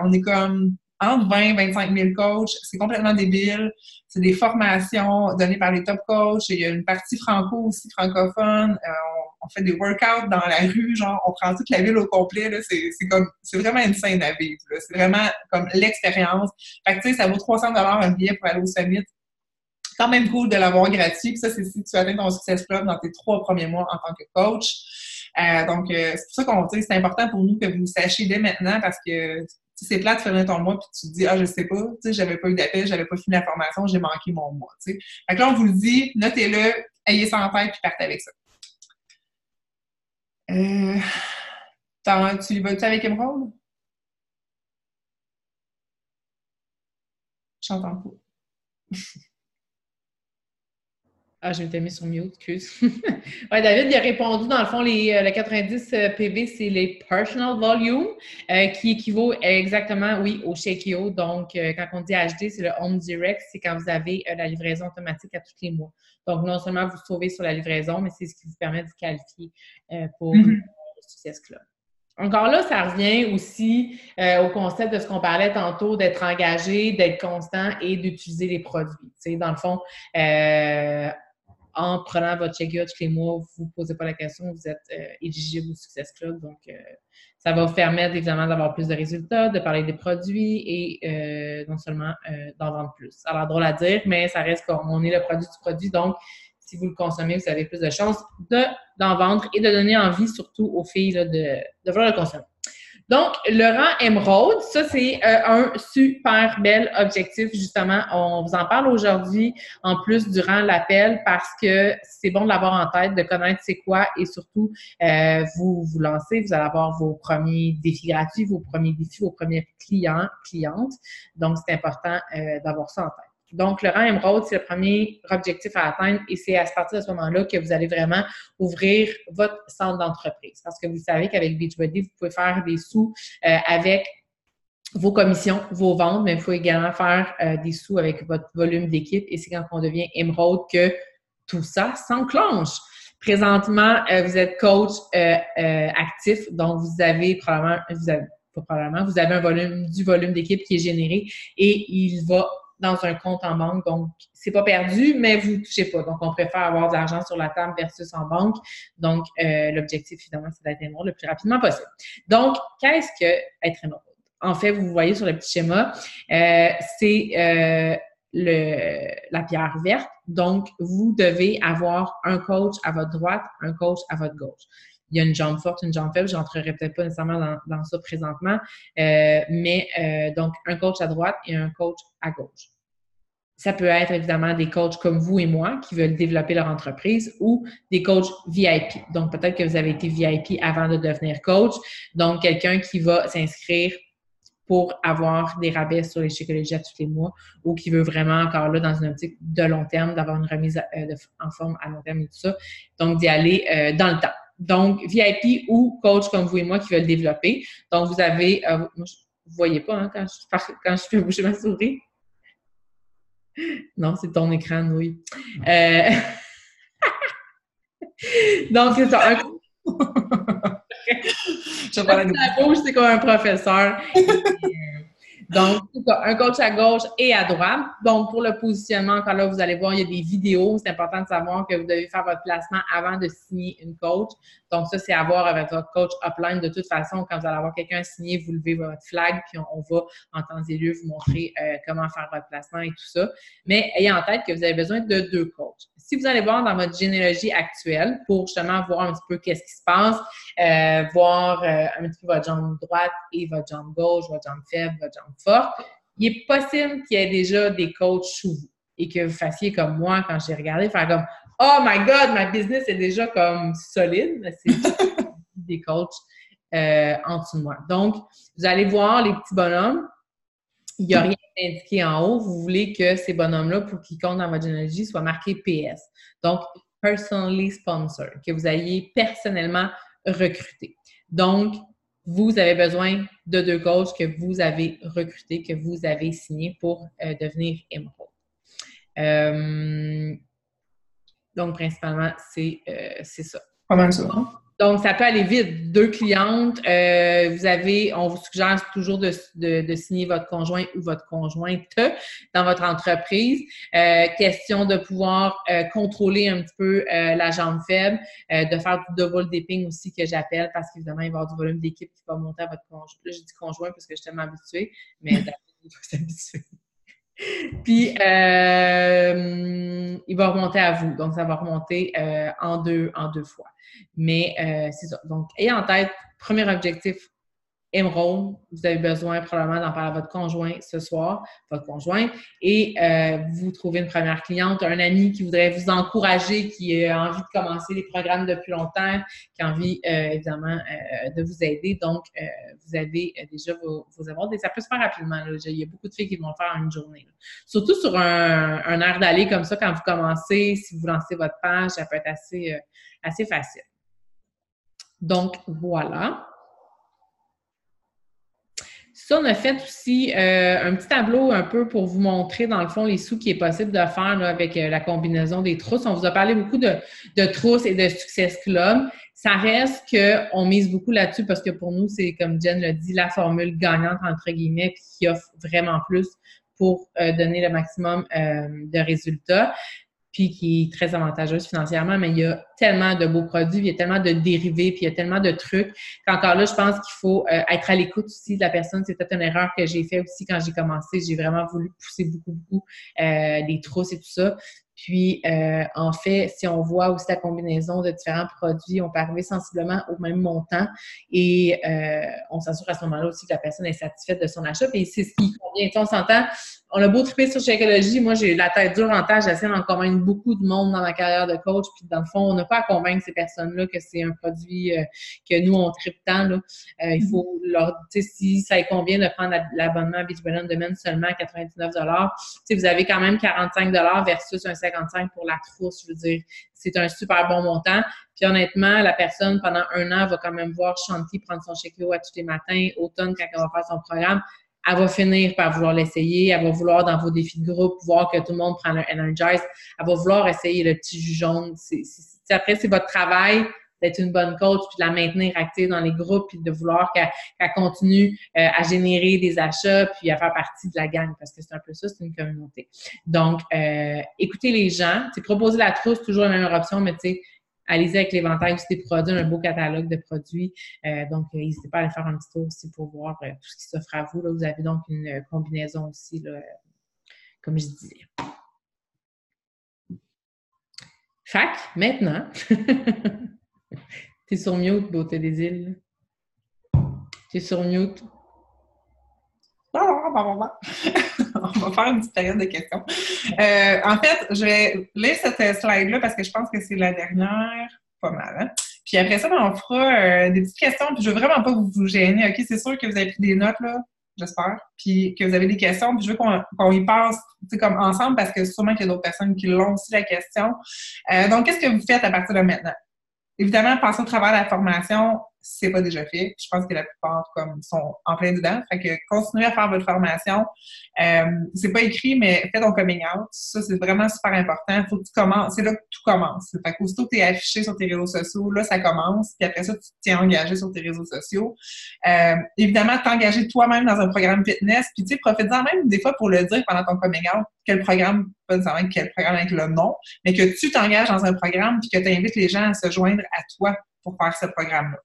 On est comme entre 20 et 25 000 coachs. C'est complètement débile. C'est des formations données par les top coachs. Il y a une partie franco aussi, francophone. On fait des workouts dans la rue, genre, on prend toute la ville au complet, là. C'est vraiment une scène à vivre, là. C'est vraiment comme l'expérience. Fait que, tu sais, ça vaut 300 $ un billet pour aller au Summit. Quand même cool de l'avoir gratuit. Puis ça, c'est si tu atteins ton Success Club dans tes 3 premiers mois en tant que coach. C'est pour ça qu'on dit c'est important pour nous que vous sachiez dès maintenant parce que c'est plate de finir ton mois puis tu te dis je sais pas, tu sais, j'avais pas eu d'appel, j'avais pas fini la formation, j'ai manqué mon mois, tu sais. Fait que là, on vous le dit, notez-le, ayez ça en tête puis partez avec ça. Tu y vas-tu avec Emerald? J'entends pas. Ah, je m'étais mis sur mute, excuse. Ouais, David, il a répondu, dans le fond, le 90 PV, c'est les personal volume, qui équivaut exactement, oui, au Shakio. Donc, quand on dit HD, c'est le Home Direct, c'est quand vous avez la livraison automatique à tous les mois. Donc, non seulement vous sauvez sur la livraison, mais c'est ce qui vous permet de vous qualifier pour le Success Club. Encore là, ça revient aussi au concept de ce qu'on parlait tantôt, d'être engagé, d'être constant et d'utiliser les produits. Tu sais, dans le fond, en prenant votre check-out tous les mois, vous ne posez pas la question, vous êtes éligible au Success Club. Donc, ça va vous permettre évidemment d'avoir plus de résultats, de parler des produits et non seulement d'en vendre plus. Alors, drôle à dire, mais ça reste qu'on est le produit du produit. Donc, si vous le consommez, vous avez plus de chances d'en vendre et de donner envie surtout aux filles là, de vouloir le consommer. Donc, le rang émeraude, ça, c'est un super bel objectif, justement. On vous en parle aujourd'hui, en plus, durant l'appel, parce que c'est bon de l'avoir en tête, de connaître c'est quoi et surtout, vous vous lancez, vous allez avoir vos premiers défis gratuits, vos premiers défis, vos premiers clientes. Donc, c'est important d'avoir ça en tête. Donc, le rang émeraude, c'est le premier objectif à atteindre et c'est à partir de ce moment-là que vous allez vraiment ouvrir votre centre d'entreprise. Parce que vous savez qu'avec Beachbody, vous pouvez faire des sous avec vos commissions, vos ventes, mais il faut également faire des sous avec votre volume d'équipe et c'est quand on devient émeraude que tout ça s'enclenche. Présentement, vous êtes coach actif, donc vous avez vous avez du volume d'équipe qui est généré et il va dans un compte en banque. Donc, c'est pas perdu, mais vous ne touchez pas. Donc, on préfère avoir de l'argent sur la table versus en banque. Donc, l'objectif, finalement, c'est d'être émeraude le plus rapidement possible. Donc, qu'est-ce que être émeraude? En fait, vous voyez sur le petit schéma, c'est la pierre verte. Donc, vous devez avoir un coach à votre droite, un coach à votre gauche. Il y a une jambe forte, une jambe faible. Je n'entrerai peut-être pas nécessairement dans ça présentement, mais donc un coach à droite et un coach à gauche. Ça peut être évidemment des coachs comme vous et moi qui veulent développer leur entreprise ou des coachs VIP. Donc, peut-être que vous avez été VIP avant de devenir coach. Donc, quelqu'un qui va s'inscrire pour avoir des rabais sur les Shakeology à tous les mois ou qui veut vraiment encore là dans une optique de long terme, d'avoir une remise en forme à long terme et tout ça. Donc, d'y aller dans le temps. Donc, VIP ou coach comme vous et moi qui veulent développer. Donc, vous avez... vous voyez pas hein, quand je fais bouger ma souris? Non, c'est ton écran, oui. Donc, c'est ça. Je vais la gauche, c'est comme un professeur. Donc, un coach à gauche et à droite. Donc, pour le positionnement, encore là, vous allez voir, il y a des vidéos. C'est important de savoir que vous devez faire votre placement avant de signer une coach. Donc, ça, c'est à voir avec votre coach upline. De toute façon, quand vous allez avoir quelqu'un signé, vous levez votre flag, puis on va, en temps et lieu, vous montrer comment faire votre placement et tout ça. Mais ayez en tête que vous avez besoin de 2 coachs. Si vous allez voir dans votre généalogie actuelle, pour justement voir un petit peu qu'est-ce qui se passe, voir un petit peu votre jambe droite et votre jambe gauche, votre jambe faible, votre jambe forte, il est possible qu'il y ait déjà des coachs sous vous et que vous fassiez comme moi quand j'ai regardé, faire comme « Oh my God, ma business est déjà comme solide! » C'est des coachs en dessous de moi. Donc, vous allez voir les petits bonhommes. Il n'y a rien indiqué en haut. Vous voulez que ces bonhommes-là, pour qu'ils comptent dans votre généalogie, soient marqués PS. Donc, personally sponsored, que vous ayez personnellement recruté. Donc, vous avez besoin de 2 coachs que vous avez recrutés, que vous avez signés pour devenir émeraude. Donc, principalement, c'est ça. Pas mal ça. Donc, ça peut aller vite. 2 clientes, on vous suggère toujours de signer votre conjoint ou votre conjointe dans votre entreprise. Question de pouvoir contrôler un petit peu la jambe faible, de faire du double dipping aussi que j'appelle parce qu'évidemment, il va y avoir du volume d'équipe qui va monter à votre conjoint. Là, je dis conjoint parce que je suis tellement habituée, mais il faut s'habituer. Puis, il va remonter à vous. Donc, ça va remonter en deux fois. Mais c'est ça. Donc, ayez en tête, premier objectif, émeraude, vous avez besoin probablement d'en parler à votre conjoint ce soir, votre conjointe, et vous trouvez une première cliente, un ami qui voudrait vous encourager, qui a envie de commencer les programmes depuis longtemps, qui a envie, évidemment, de vous aider. Donc, vous avez déjà vos avoirs. Ça peut se faire rapidement. Là. Il y a beaucoup de filles qui vont le faire en une journée. Là. Surtout sur un air d'aller comme ça, quand vous commencez, si vous lancez votre page, ça peut être assez facile. Donc, voilà. Ça, on a fait aussi un petit tableau un peu pour vous montrer, dans le fond, les sous qu'il est possible de faire là, avec la combinaison des trousses. On vous a parlé beaucoup de trousses et de Success Club. Ça reste qu'on mise beaucoup là-dessus parce que pour nous, c'est, comme Jen l'a dit, la formule gagnante, entre guillemets, puis qui offre vraiment plus pour donner le maximum de résultats, puis qui est très avantageuse financièrement, mais il y a tellement de beaux produits, il y a tellement de dérivés, puis il y a tellement de trucs qu'encore là, je pense qu'il faut être à l'écoute aussi de la personne. C'est peut-être une erreur que j'ai fait aussi quand j'ai commencé. J'ai vraiment voulu pousser beaucoup les trousses et tout ça. Puis, en fait, si on voit aussi la combinaison de différents produits, on peut arriver sensiblement au même montant et on s'assure à ce moment-là aussi que la personne est satisfaite de son achat. Puis, c'est ce qui convient. Tu sais, on s'entend, on a beau triper sur Shakeology. Moi, j'ai la tête dure en tâche. J'essaie d'en convaincre beaucoup de monde dans ma carrière de coach. Puis, dans le fond, on n'a pas à convaincre ces personnes-là que c'est un produit que nous, on tripe tant. Là. Il faut leur, tu sais, si ça convient de prendre l'abonnement Beachbody On Demand seulement à 99 $, tu sais, vous avez quand même 45 $ versus un 55 pour la trousse. Je veux dire, c'est un super bon montant. Puis honnêtement, la personne, pendant 1 an, va quand même voir Shanti prendre son Shake-Yo à tous les matins. Automne, quand elle va faire son programme, elle va finir par vouloir l'essayer. Elle va vouloir, dans vos défis de groupe, voir que tout le monde prend le Energize. Elle va vouloir essayer le petit jus jaune. Après, c'est votre travail d'être une bonne coach, puis de la maintenir active dans les groupes, puis de vouloir qu'elle continue à générer des achats, puis à faire partie de la gang, parce que c'est un peu ça, c'est une communauté. Donc, écoutez les gens. Proposer la trousse, toujours la meilleure option, mais tu sais, allez-y avec l'éventail aussi des produits, un beau catalogue de produits. Donc, n'hésitez pas à aller faire un petit tour aussi pour voir tout ce qui s'offre à vous. Là, vous avez donc une combinaison aussi, là, comme je disais. Fac, maintenant, t'es sur mute, Beauté des îles. T'es sur mute. On va faire une petite période de questions. En fait, je vais lire cette slide-là parce que je pense que c'est la dernière, pas mal. Hein? Puis après ça, on fera des petites questions. Puis je veux vraiment pas vous gêner. OK, c'est sûr que vous avez pris des notes, là, j'espère. Puis que vous avez des questions. Puis je veux qu'on y passe, tu sais, comme ensemble parce que sûrement qu'il y a d'autres personnes qui l'ont aussi la question. Donc, qu'est-ce que vous faites à partir de maintenant? Évidemment, passer au travers de la formation, c'est pas déjà fait. Je pense que la plupart comme sont en plein dedans. Fait que continuez à faire votre formation. C'est pas écrit, mais fais ton coming out. Ça, c'est vraiment super important. Faut que tu commences. C'est là que tout commence. Fait qu'aussitôt que tu es affiché sur tes réseaux sociaux, là, ça commence. Puis après ça, tu te tiens engagé sur tes réseaux sociaux. Évidemment, t'engager toi-même dans un programme fitness. Puis tu sais, profite-en même des fois pour le dire pendant ton coming out. Quel programme, pas nécessairement quel programme avec le nom, mais que tu t'engages dans un programme puis que tu invites les gens à se joindre à toi pour faire ce programme-là.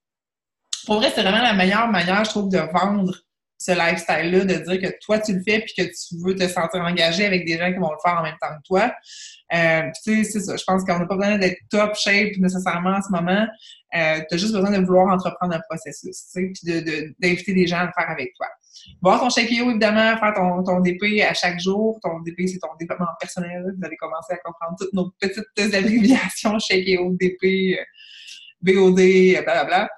Pour vrai, c'est vraiment la meilleure manière, je trouve, de vendre ce lifestyle-là, de dire que toi, tu le fais puis que tu veux te sentir engagé avec des gens qui vont le faire en même temps que toi. Tu sais, c'est ça. Je pense qu'on n'a pas besoin d'être top shape nécessairement en ce moment. Tu as juste besoin de vouloir entreprendre un processus, tu sais, puis d'inviter des gens à le faire avec toi. Voir ton Shake-Yo, évidemment, faire ton DP à chaque jour. Ton DP, c'est ton développement personnel. Vous allez commencer à comprendre toutes nos petites abréviations, Shake-Yo, DP, BOD, blablabla.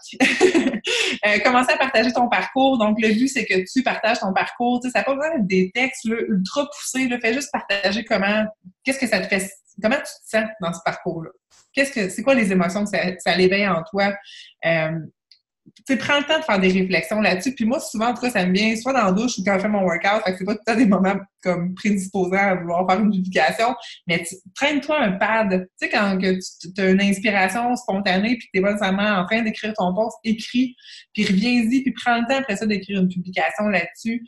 Commencer à partager ton parcours. Donc, le but, c'est que tu partages ton parcours. Tu sais, ça n'a pas besoin d'être des textes là, ultra poussés. Là. Fais juste partager qu'est-ce que ça te fait, comment tu te sens dans ce parcours-là. C'est quoi les émotions que ça l'éveille en toi? Tu sais, prends le temps de faire des réflexions là-dessus. Puis moi, souvent, en tout cas, ça me vient soit dans la douche ou quand je fais mon workout. Fait que c'est pas tout le temps des moments comme prédisposants à vouloir faire une publication. Mais traîne-toi un pad. Tu sais, quand tu as une inspiration spontanée puis que t'es pas nécessairement en train d'écrire ton post, écris, puis reviens-y, puis prends le temps après ça d'écrire une publication là-dessus.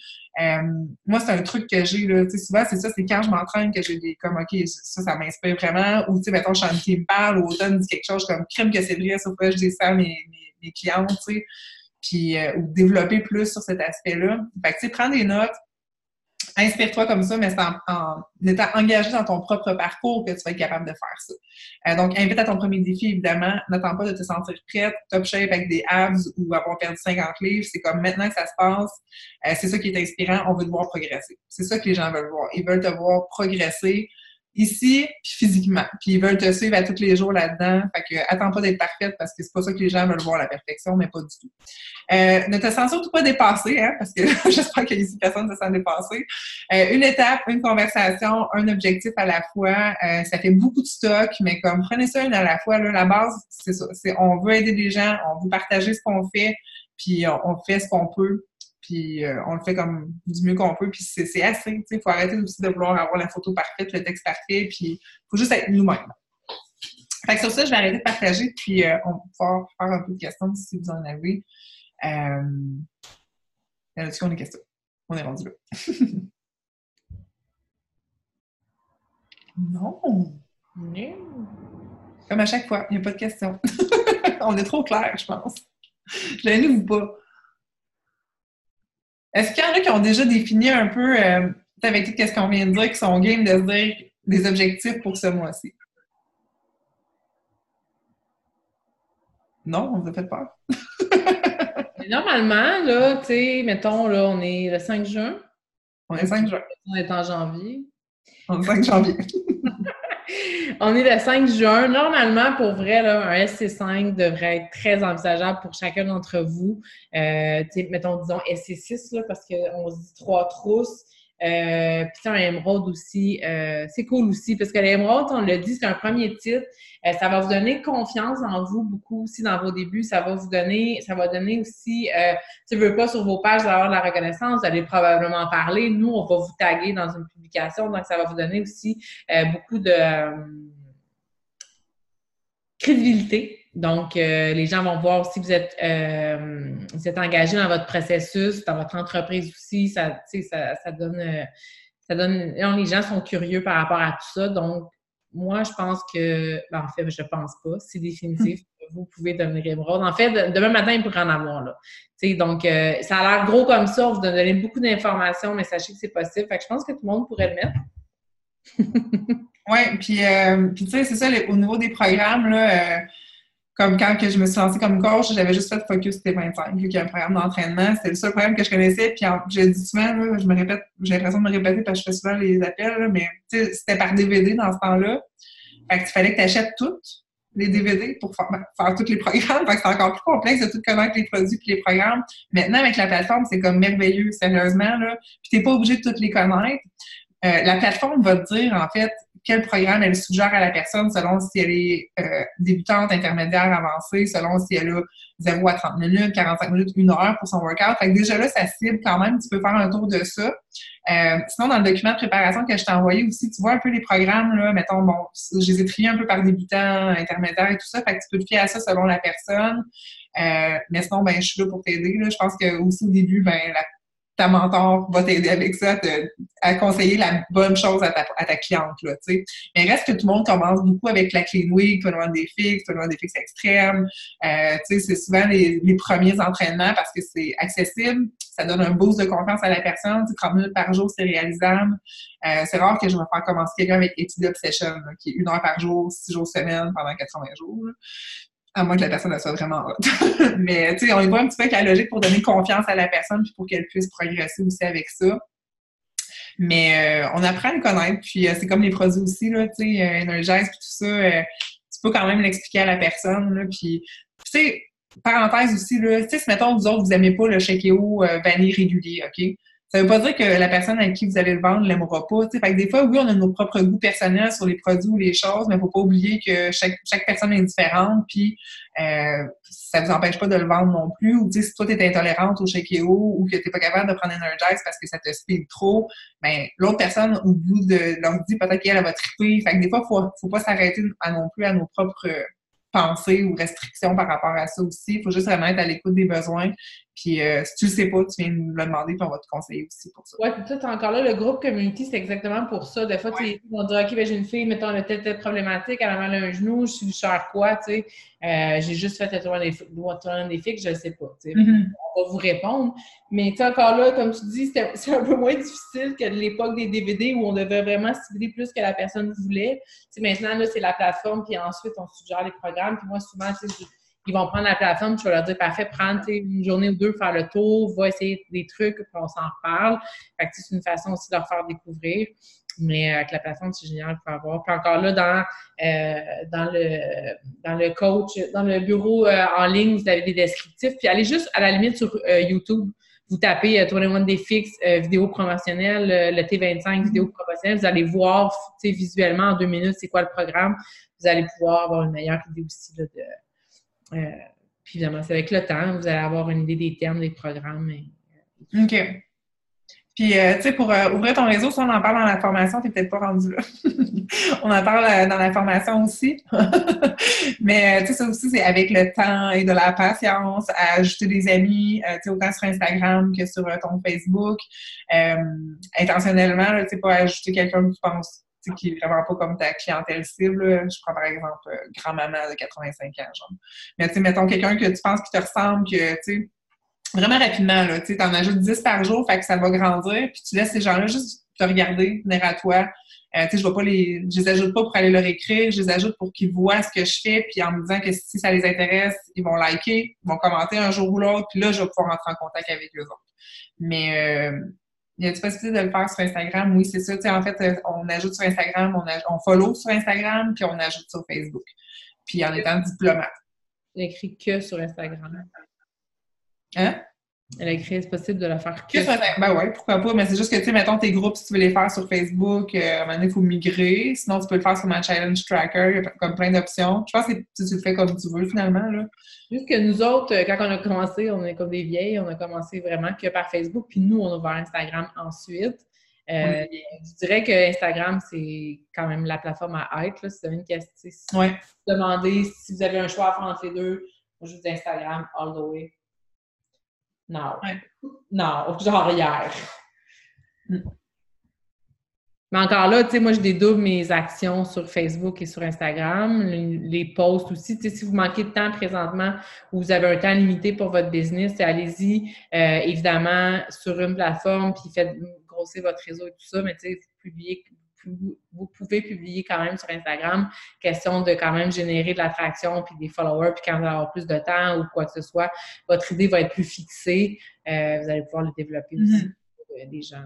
Moi, c'est un truc que j'ai, là. Tu sais, souvent, c'est ça, c'est quand je m'entraîne que j'ai des comme, OK, ça m'inspire vraiment. Ou, tu sais, mettons, Shanti me parle, ou Automne dit quelque chose comme crime que c'est vrai, sauf que je dis ça à mes clientes, tu sais, puis ou développer plus sur cet aspect-là. Fait que, tu sais, prends des notes, inspire-toi comme ça, mais c'est en étant engagé dans ton propre parcours que tu vas être capable de faire ça. Donc, invite à ton premier défi, évidemment. N'attends pas de te sentir prête, top shape avec des abs ou avoir perdu 50 livres. C'est comme maintenant que ça se passe. C'est ça qui est inspirant. On veut te voir progresser. C'est ça que les gens veulent voir. Ils veulent te voir progresser ici, puis physiquement. Puis ils veulent te suivre à tous les jours là-dedans. Fait que attends pas d'être parfaite parce que c'est pas ça que les gens veulent voir, la perfection, mais pas du tout. Ne te sens surtout pas dépassée, hein, parce que j'espère que ici, personne ne se sent dépassé. Une étape, une conversation, un objectif à la fois. Ça fait beaucoup de stock, mais comme prenez ça une à la fois. Là, la base, c'est ça. On veut aider les gens, on veut partager ce qu'on fait, puis on fait ce qu'on peut. Puis on le fait comme du mieux qu'on peut, puis c'est assez, tu sais, il faut arrêter aussi de vouloir avoir la photo parfaite, le texte parfait, puis il faut juste être nous-mêmes. Fait que sur ça, je vais arrêter de partager, puis on va pouvoir faire un peu de questions si vous en avez. Là-dessus, on est questions. On est rendu là. Non! Comme à chaque fois, il n'y a pas de questions. On est trop clair, je pense. Gênez-vous pas. Est-ce qu'il y en a qui ont déjà défini un peu, avec tout ce qu'on vient de dire, qui sont game de se dire des objectifs pour ce mois-ci? Non, on vous a fait peur. Normalement, là, tu sais, mettons, là, on est le 5 juin. On est 5 juin. On est en janvier. On est 5 janvier. On est le 5 juin. Normalement, pour vrai, là, un SC5 devrait être très envisageable pour chacun d'entre vous. Mettons, disons SC6, là, parce qu'on se dit 3 trousses. Puis un émeraude aussi, c'est cool aussi, parce que l'émeraude, on l'a dit, c'est un premier titre. Ça va vous donner confiance en vous beaucoup aussi dans vos débuts. Ça va donner aussi, tu veux pas sur vos pages d'avoir de la reconnaissance, vous allez probablement parler. Nous, on va vous taguer dans une publication, donc ça va vous donner aussi beaucoup de crédibilité. Donc, les gens vont voir si vous êtes engagé dans votre processus, dans votre entreprise aussi. Ça donne. Non, les gens sont curieux par rapport à tout ça. Donc, moi, je pense que. En fait, je pense pas. C'est définitif. Vous pouvez devenir émeraude. En fait, demain matin, il pourrait en avoir, là. Donc, ça a l'air gros comme ça. On vous donne beaucoup d'informations, mais sachez que c'est possible. Fait que je pense que tout le monde pourrait le mettre. Oui, puis tu sais, c'est ça, au niveau des programmes, là. Comme quand que je me suis lancée comme coach, j'avais juste fait Focus T25, vu qu'il y a un programme d'entraînement. C'était le seul programme que je connaissais. Puis je le dis souvent, là, je me répète, j'ai l'impression de me répéter parce que je fais souvent les appels, là, mais c'était par DVD dans ce temps-là. Fait qu'il fallait que tu achètes toutes les DVD pour faire tous les programmes. Fait que c'est encore plus complexe de tout connaître les produits et les programmes. Maintenant, avec la plateforme, c'est comme merveilleux, sérieusement, là. Puis t'es pas obligé de toutes les connaître. La plateforme va te dire, en fait, quel programme elle suggère à la personne selon si elle est débutante, intermédiaire, avancée, selon si elle a 0 à 30 minutes, 45 minutes, 1 heure pour son workout. Fait que déjà là, ça cible quand même. Tu peux faire un tour de ça. Sinon, dans le document de préparation que je t'ai envoyé aussi, tu vois un peu les programmes, là, mettons, bon, je les ai triés un peu par débutants, intermédiaires et tout ça. Fait que tu peux te fier à ça selon la personne. Mais sinon, ben, je suis là pour t'aider, là. Je pense que aussi au début, ben, ta mentor va t'aider avec ça, à conseiller la bonne chose à ta cliente, là, tu sais. Mais reste que tout le monde commence beaucoup avec la clean week, tout le monde des fixes extrêmes. Tu sais, c'est souvent les premiers entraînements parce que c'est accessible, ça donne un boost de confiance à la personne. 30 minutes par jour, c'est réalisable. C'est rare que je vais faire commencer quelqu'un avec Étude Obsession, là, qui est 1 heure par jour, 6 jours semaine, pendant 80 jours, là. À moins que la personne soit vraiment hot. Mais, tu sais, on y va un petit peu avec la logique pour donner confiance à la personne puis pour qu'elle puisse progresser aussi avec ça. Mais on apprend à le connaître. Puis, c'est comme les produits aussi, là, tu sais, Energize puis tout ça. Tu peux quand même l'expliquer à la personne, là. Puis, tu sais, parenthèse aussi, là, tu sais, si, mettons, vous autres, vous n'aimez pas le Shake.io vanille régulier, OK? Ça veut pas dire que la personne avec qui vous allez le vendre ne l'aimera pas. T'sais. Fait que des fois, oui, on a nos propres goûts personnels sur les produits ou les choses, mais il ne faut pas oublier que chaque personne est différente, puis ça ne vous empêche pas de le vendre non plus. Ou si toi, tu es intolérante au Shake.io ou que tu n'es pas capable de prendre Energize parce que ça te speed trop, ben l'autre personne, au bout de l'ordi, peut-être qu'elle va triper. Fait que des fois, faut pas s'arrêter non plus à nos propres pensées ou restrictions par rapport à ça aussi. Il faut juste vraiment être à l'écoute des besoins Puis si tu le sais pas, tu viens nous le demander, puis on va te conseiller aussi pour ça. Ouais, puis tout encore là, le groupe community, c'est exactement pour ça. Des fois, tu sais, on dit, OK, ben, j'ai une fille, mettons, elle a telle problématique, elle a mal à un genou, je suis cher quoi, tu sais. J'ai juste fait le tournoi des filles, je ne sais pas, tu sais. On va vous répondre. Mais tu sais, encore là, comme tu dis, c'est un peu moins difficile que l'époque des DVD où on devait vraiment cibler plus que la personne voulait. Tu sais, maintenant, là, c'est la plateforme, puis ensuite, on suggère les programmes. Puis moi, souvent, tu sais, ils vont prendre la plateforme, je vais leur dire, parfait, prends une journée ou deux, faire le tour, va essayer des trucs, puis on s'en reparle. Fait que c'est une façon aussi de leur faire découvrir. Mais avec la plateforme, c'est génial pour avoir. Puis encore là, dans le coach, dans le bureau en ligne, vous avez des descriptifs. Puis allez juste à la limite sur YouTube. Vous tapez 21 Day Fix, vidéo promotionnelle, le T25, vidéo promotionnelle. Vous allez voir visuellement en 2 minutes c'est quoi le programme. Vous allez pouvoir avoir une meilleure idée aussi là, puis évidemment, c'est avec le temps, vous allez avoir une idée des termes, des programmes. OK. Puis, tu sais, pour ouvrir ton réseau, ça, on en parle dans la formation, t'es peut-être pas rendu là. On en parle dans la formation aussi. Mais, tu sais, ça aussi, c'est avec le temps et de la patience, à ajouter des amis, tu sais, autant sur Instagram que sur ton Facebook. Intentionnellement, tu sais, pas ajouter quelqu'un que tu penses qui est vraiment pas comme ta clientèle cible. Je prends par exemple grand-maman de 85 ans, genre. Mais tu sais, mettons quelqu'un que tu penses qui te ressemble, que, tu sais, vraiment rapidement, là, tu sais, t'en ajoutes 10 par jour, fait que ça va grandir, puis tu laisses ces gens-là juste te regarder, venir à toi. Tu sais, je les ajoute pas pour aller leur écrire, je les ajoute pour qu'ils voient ce que je fais, puis en me disant que si ça les intéresse, ils vont liker, ils vont commenter un jour ou l'autre, puis là, je vais pouvoir rentrer en contact avec eux autres. Mais il y a-t-il possibilité de le faire sur Instagram? Oui, c'est ça. Tu sais, en fait, on ajoute sur Instagram, on follow sur Instagram, puis on ajoute sur Facebook. Puis en étant diplomate. Elle écrit que sur Instagram. Hein? Elle a écrit, c'est possible de la faire que sur Instagram. Ben ouais, pourquoi pas. Mais c'est juste que, tu sais, mettons tes groupes, si tu veux les faire sur Facebook, à un moment donné, il faut migrer. Sinon, tu peux le faire sur ma challenge tracker. Il y a comme plein d'options. Je pense que tu le fais comme tu veux, finalement, là. Juste que nous autres, quand on a commencé, on est comme des vieilles, on a commencé vraiment que par Facebook, puis nous, on a ouvert Instagram ensuite. Oui. Je dirais que Instagram, c'est quand même la plateforme à être, là, si vous avez une question. Si vous demandez si vous avez un choix à faire entre les deux, moi, je vous dis Instagram all the way. Non. Ouais. Non, genre hier. Mais encore là, tu sais, moi, je dédouble mes actions sur Facebook et sur Instagram, les posts aussi. Tu sais, si vous manquez de temps présentement ou vous avez un temps limité pour votre business, allez-y, évidemment, sur une plateforme, puis faites grossir votre réseau et tout ça, mais tu sais, vous pouvez publier quand même sur Instagram, question de quand même générer de l'attraction puis des followers, puis quand vous allez avoir plus de temps ou quoi que ce soit, votre idée va être plus fixée. Vous allez pouvoir le développer aussi des gens.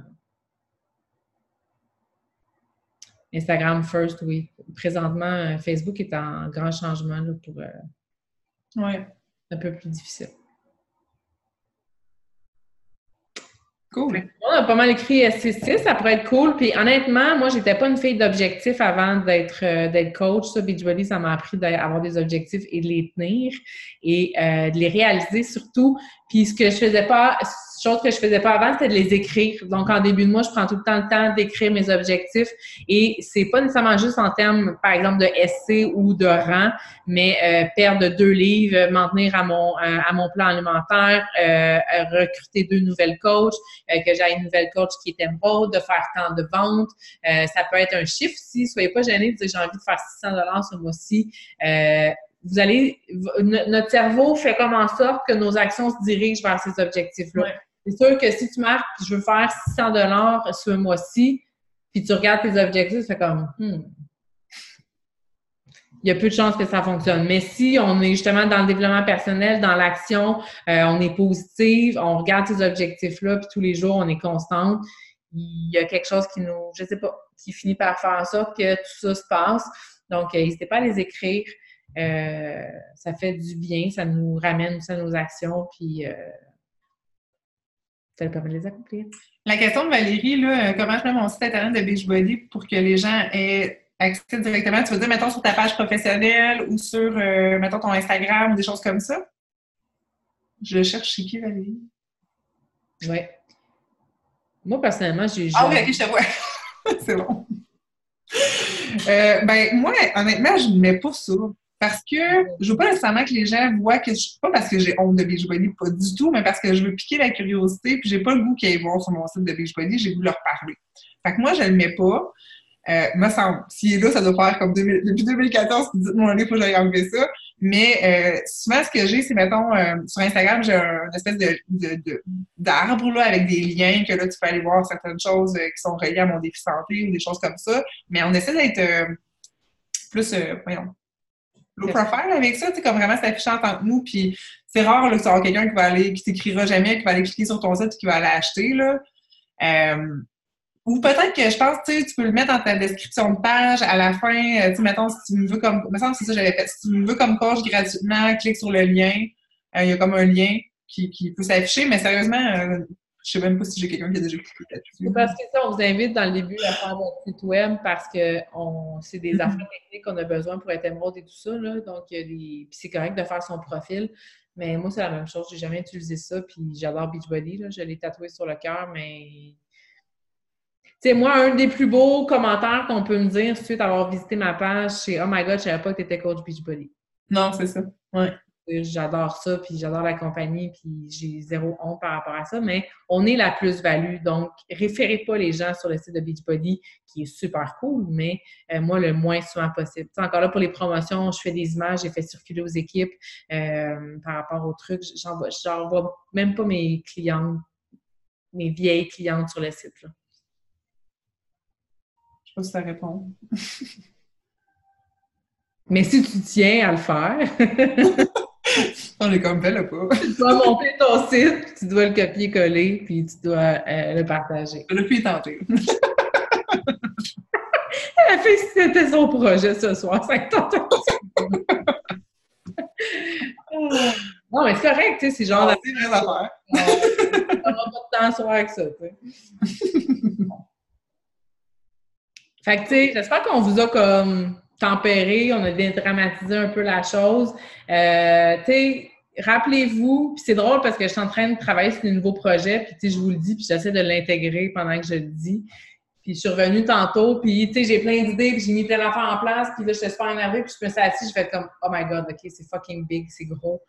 Instagram first, oui. Présentement, Facebook est en grand changement là, pour un peu plus difficile. Cool. On a pas mal écrit SC6, ça pourrait être cool. Puis honnêtement, moi, j'étais pas une fille d'objectifs avant d'être coach. Ça, Beachbody, ça m'a appris d'avoir des objectifs et de les tenir et de les réaliser surtout. Puis chose que je faisais pas avant, c'était de les écrire. Donc, en début de mois, je prends tout le temps d'écrire mes objectifs. Et c'est pas nécessairement juste en termes, par exemple, de SC ou de rang, mais perdre 2 livres, m'en tenir à mon plan alimentaire, recruter 2 nouvelles coachs, que j'ai une nouvelle coach qui est émeraude, de faire tant de ventes. Ça peut être un chiffre aussi. Soyez pas gênés de dire j'ai envie de faire 600$ ce mois-ci. Notre cerveau fait comme en sorte que nos actions se dirigent vers ces objectifs-là. Ouais. C'est sûr que si tu marques, je veux faire 600$ ce mois-ci, puis tu regardes tes objectifs, tu fais comme, il y a peu de chances que ça fonctionne. Mais si on est justement dans le développement personnel, dans l'action, on est positive, on regarde ces objectifs-là, puis tous les jours, on est constante, il y a quelque chose qui finit par faire en sorte que tout ça se passe. Donc, n'hésitez pas à les écrire. Ça fait du bien, ça nous ramène aussi à nos actions, puis ça nous permet de les accomplir. La question de Valérie, là, comment je mets mon site internet de Beachbody pour que les gens aient accès directement? Tu veux dire, mettons, sur ta page professionnelle ou sur, mettons, ton Instagram ou des choses comme ça? Je cherche chez qui, Valérie? Oui. Moi, personnellement, j'ai... Ah oui, ok, je te vois. C'est bon. Moi, honnêtement, je ne mets pas ça. parce que je veux pas nécessairement que les gens voient que pas parce que j'ai honte de Beachbody, pas du tout, mais parce que je veux piquer la curiosité, puis j'ai pas le goût qu'ils aillent voir sur mon site de Beachbody, j'ai le goût de leur parler. Fait que moi, je le mets pas. Me semble, s'il est là, ça doit faire comme depuis 2014, dites-moi, il faut que j'aille enlever ça. Mais souvent, ce que j'ai, c'est, mettons, sur Instagram, j'ai une espèce d'arbre là, avec des liens que là, tu peux aller voir certaines choses qui sont reliées à mon défi santé ou des choses comme ça. Mais on essaie d'être plus, voyons, low profile avec ça, tu sais, comme vraiment s'affichant entre nous. Puis c'est rare là, que tu vas avoir quelqu'un qui t'écrira jamais, qui va aller cliquer sur ton site et qui va aller acheter, là. Ou peut-être que je pense, tu sais, tu peux le mettre dans ta description de page à la fin, tu sais, mettons, si tu me veux comme, me semble que c'est ça que j'avais fait, si tu me veux comme coach gratuitement, clique sur le lien, il y a comme un lien qui peut s'afficher, mais sérieusement, je sais même pas si j'ai quelqu'un qui a déjà cliqué là-dessus. Parce que ça, on vous invite dans le début à faire votre site web parce que c'est des affaires techniques qu'on a besoin pour être émeraude et tout ça, là, donc puis c'est correct de faire son profil, mais moi, c'est la même chose, j'ai jamais utilisé ça, puis j'adore Beachbody, là, je l'ai tatoué sur le cœur, mais... Tu sais, moi, un des plus beaux commentaires qu'on peut me dire suite à avoir visité ma page, c'est « Oh my God, je savais pas que tu étais coach Beachbody. » Non, c'est ça. Ouais. J'adore ça, puis j'adore la compagnie, puis j'ai zéro honte par rapport à ça, mais on est la plus-value, donc référez pas les gens sur le site de Beachbody, qui est super cool, mais moi, le moins souvent possible. T'sais, encore là, pour les promotions, je fais des images, j'ai fait circuler aux équipes par rapport aux trucs, j'envoie même pas mes clientes, mes vieilles clientes sur le site, là. Je sais pas si ça répond. Mais si tu tiens à le faire... On est comme belle, pas. Tu dois monter ton site, tu dois le copier-coller, puis tu dois le partager. Je l'ai pu y tenter. Elle a fait si c'était son projet ce soir, ça tente. Non, mais c'est correct, tu sais, c'est genre... C'est une vraie affaire. On n'aura pas de temps à soir avec ça, tu sais. Fait que, tu sais, j'espère qu'on vous a comme tempéré, on a dédramatisé un peu la chose. Tu sais, rappelez-vous, puis c'est drôle parce que je suis en train de travailler sur des nouveaux projets, puis tu sais, je vous le dis, puis j'essaie de l'intégrer pendant que je le dis. Puis je suis revenue tantôt, puis tu sais, j'ai plein d'idées, puis j'ai mis plein d'affaires en place, puis là, j'étais super énervée, puis je me suis assise, je fais comme « Oh my God, OK, c'est fucking big, c'est gros. »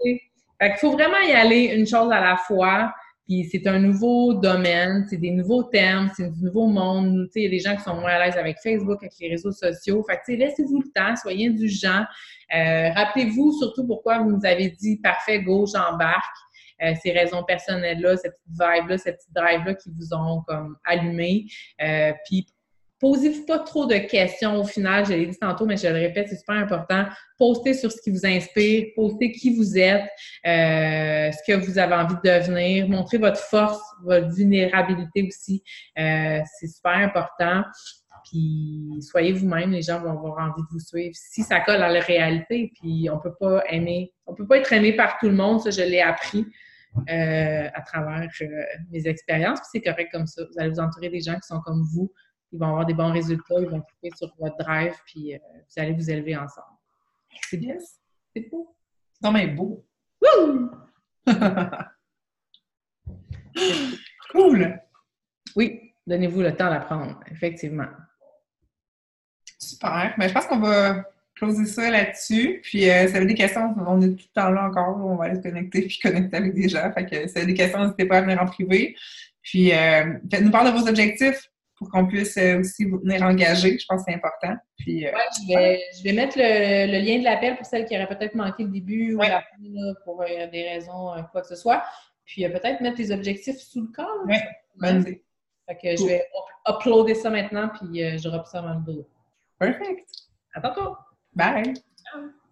Fait qu'il faut vraiment y aller une chose à la fois. Puis c'est un nouveau domaine, c'est des nouveaux termes, c'est du nouveau monde. Tu sais, il y a des gens qui sont moins à l'aise avec Facebook, avec les réseaux sociaux. Fait que, tu sais, laissez-vous le temps, soyez indulgents. Rappelez-vous surtout pourquoi vous nous avez dit « Parfait, go, j'embarque ». Ces raisons personnelles-là, cette petite vibe-là, cette petite drive-là qui vous ont comme allumé. Puis posez-vous pas trop de questions au final, je l'ai dit tantôt, mais je le répète, c'est super important. Postez sur ce qui vous inspire, postez qui vous êtes, ce que vous avez envie de devenir, montrez votre force, votre vulnérabilité aussi. C'est super important. Puis soyez vous-même, les gens vont avoir envie de vous suivre. Si ça colle à la réalité, puis on peut pas être aimé par tout le monde, ça je l'ai appris à travers mes expériences, puis c'est correct comme ça. Vous allez vous entourer des gens qui sont comme vous. Ils vont avoir des bons résultats, ils vont cliquer sur votre drive, puis vous allez vous élever ensemble. C'est bien. C'est beau. C'est non, mais beau. Wouh! Cool! Oui, donnez-vous le temps d'apprendre, effectivement. Super. Ben, je pense qu'on va closer ça là-dessus. Puis, si vous avez des questions, on est tout le temps là encore. On va aller se connecter puis connecter avec des gens. Fait que si vous avez des questions, n'hésitez pas à venir en privé. Puis, faites-nous part de vos objectifs pour qu'on puisse aussi vous tenir engagés. Je pense que c'est important. Puis, je vais mettre le lien de l'appel pour celles qui auraient peut-être manqué le début ou la fin là, pour des raisons, quoi que ce soit. Puis, peut-être mettre les objectifs sous le corps. Oui, bonne idée. Fait que je vais uploader ça maintenant, puis je drop ça dans le dos. Perfect. À tantôt! Bye! Ciao!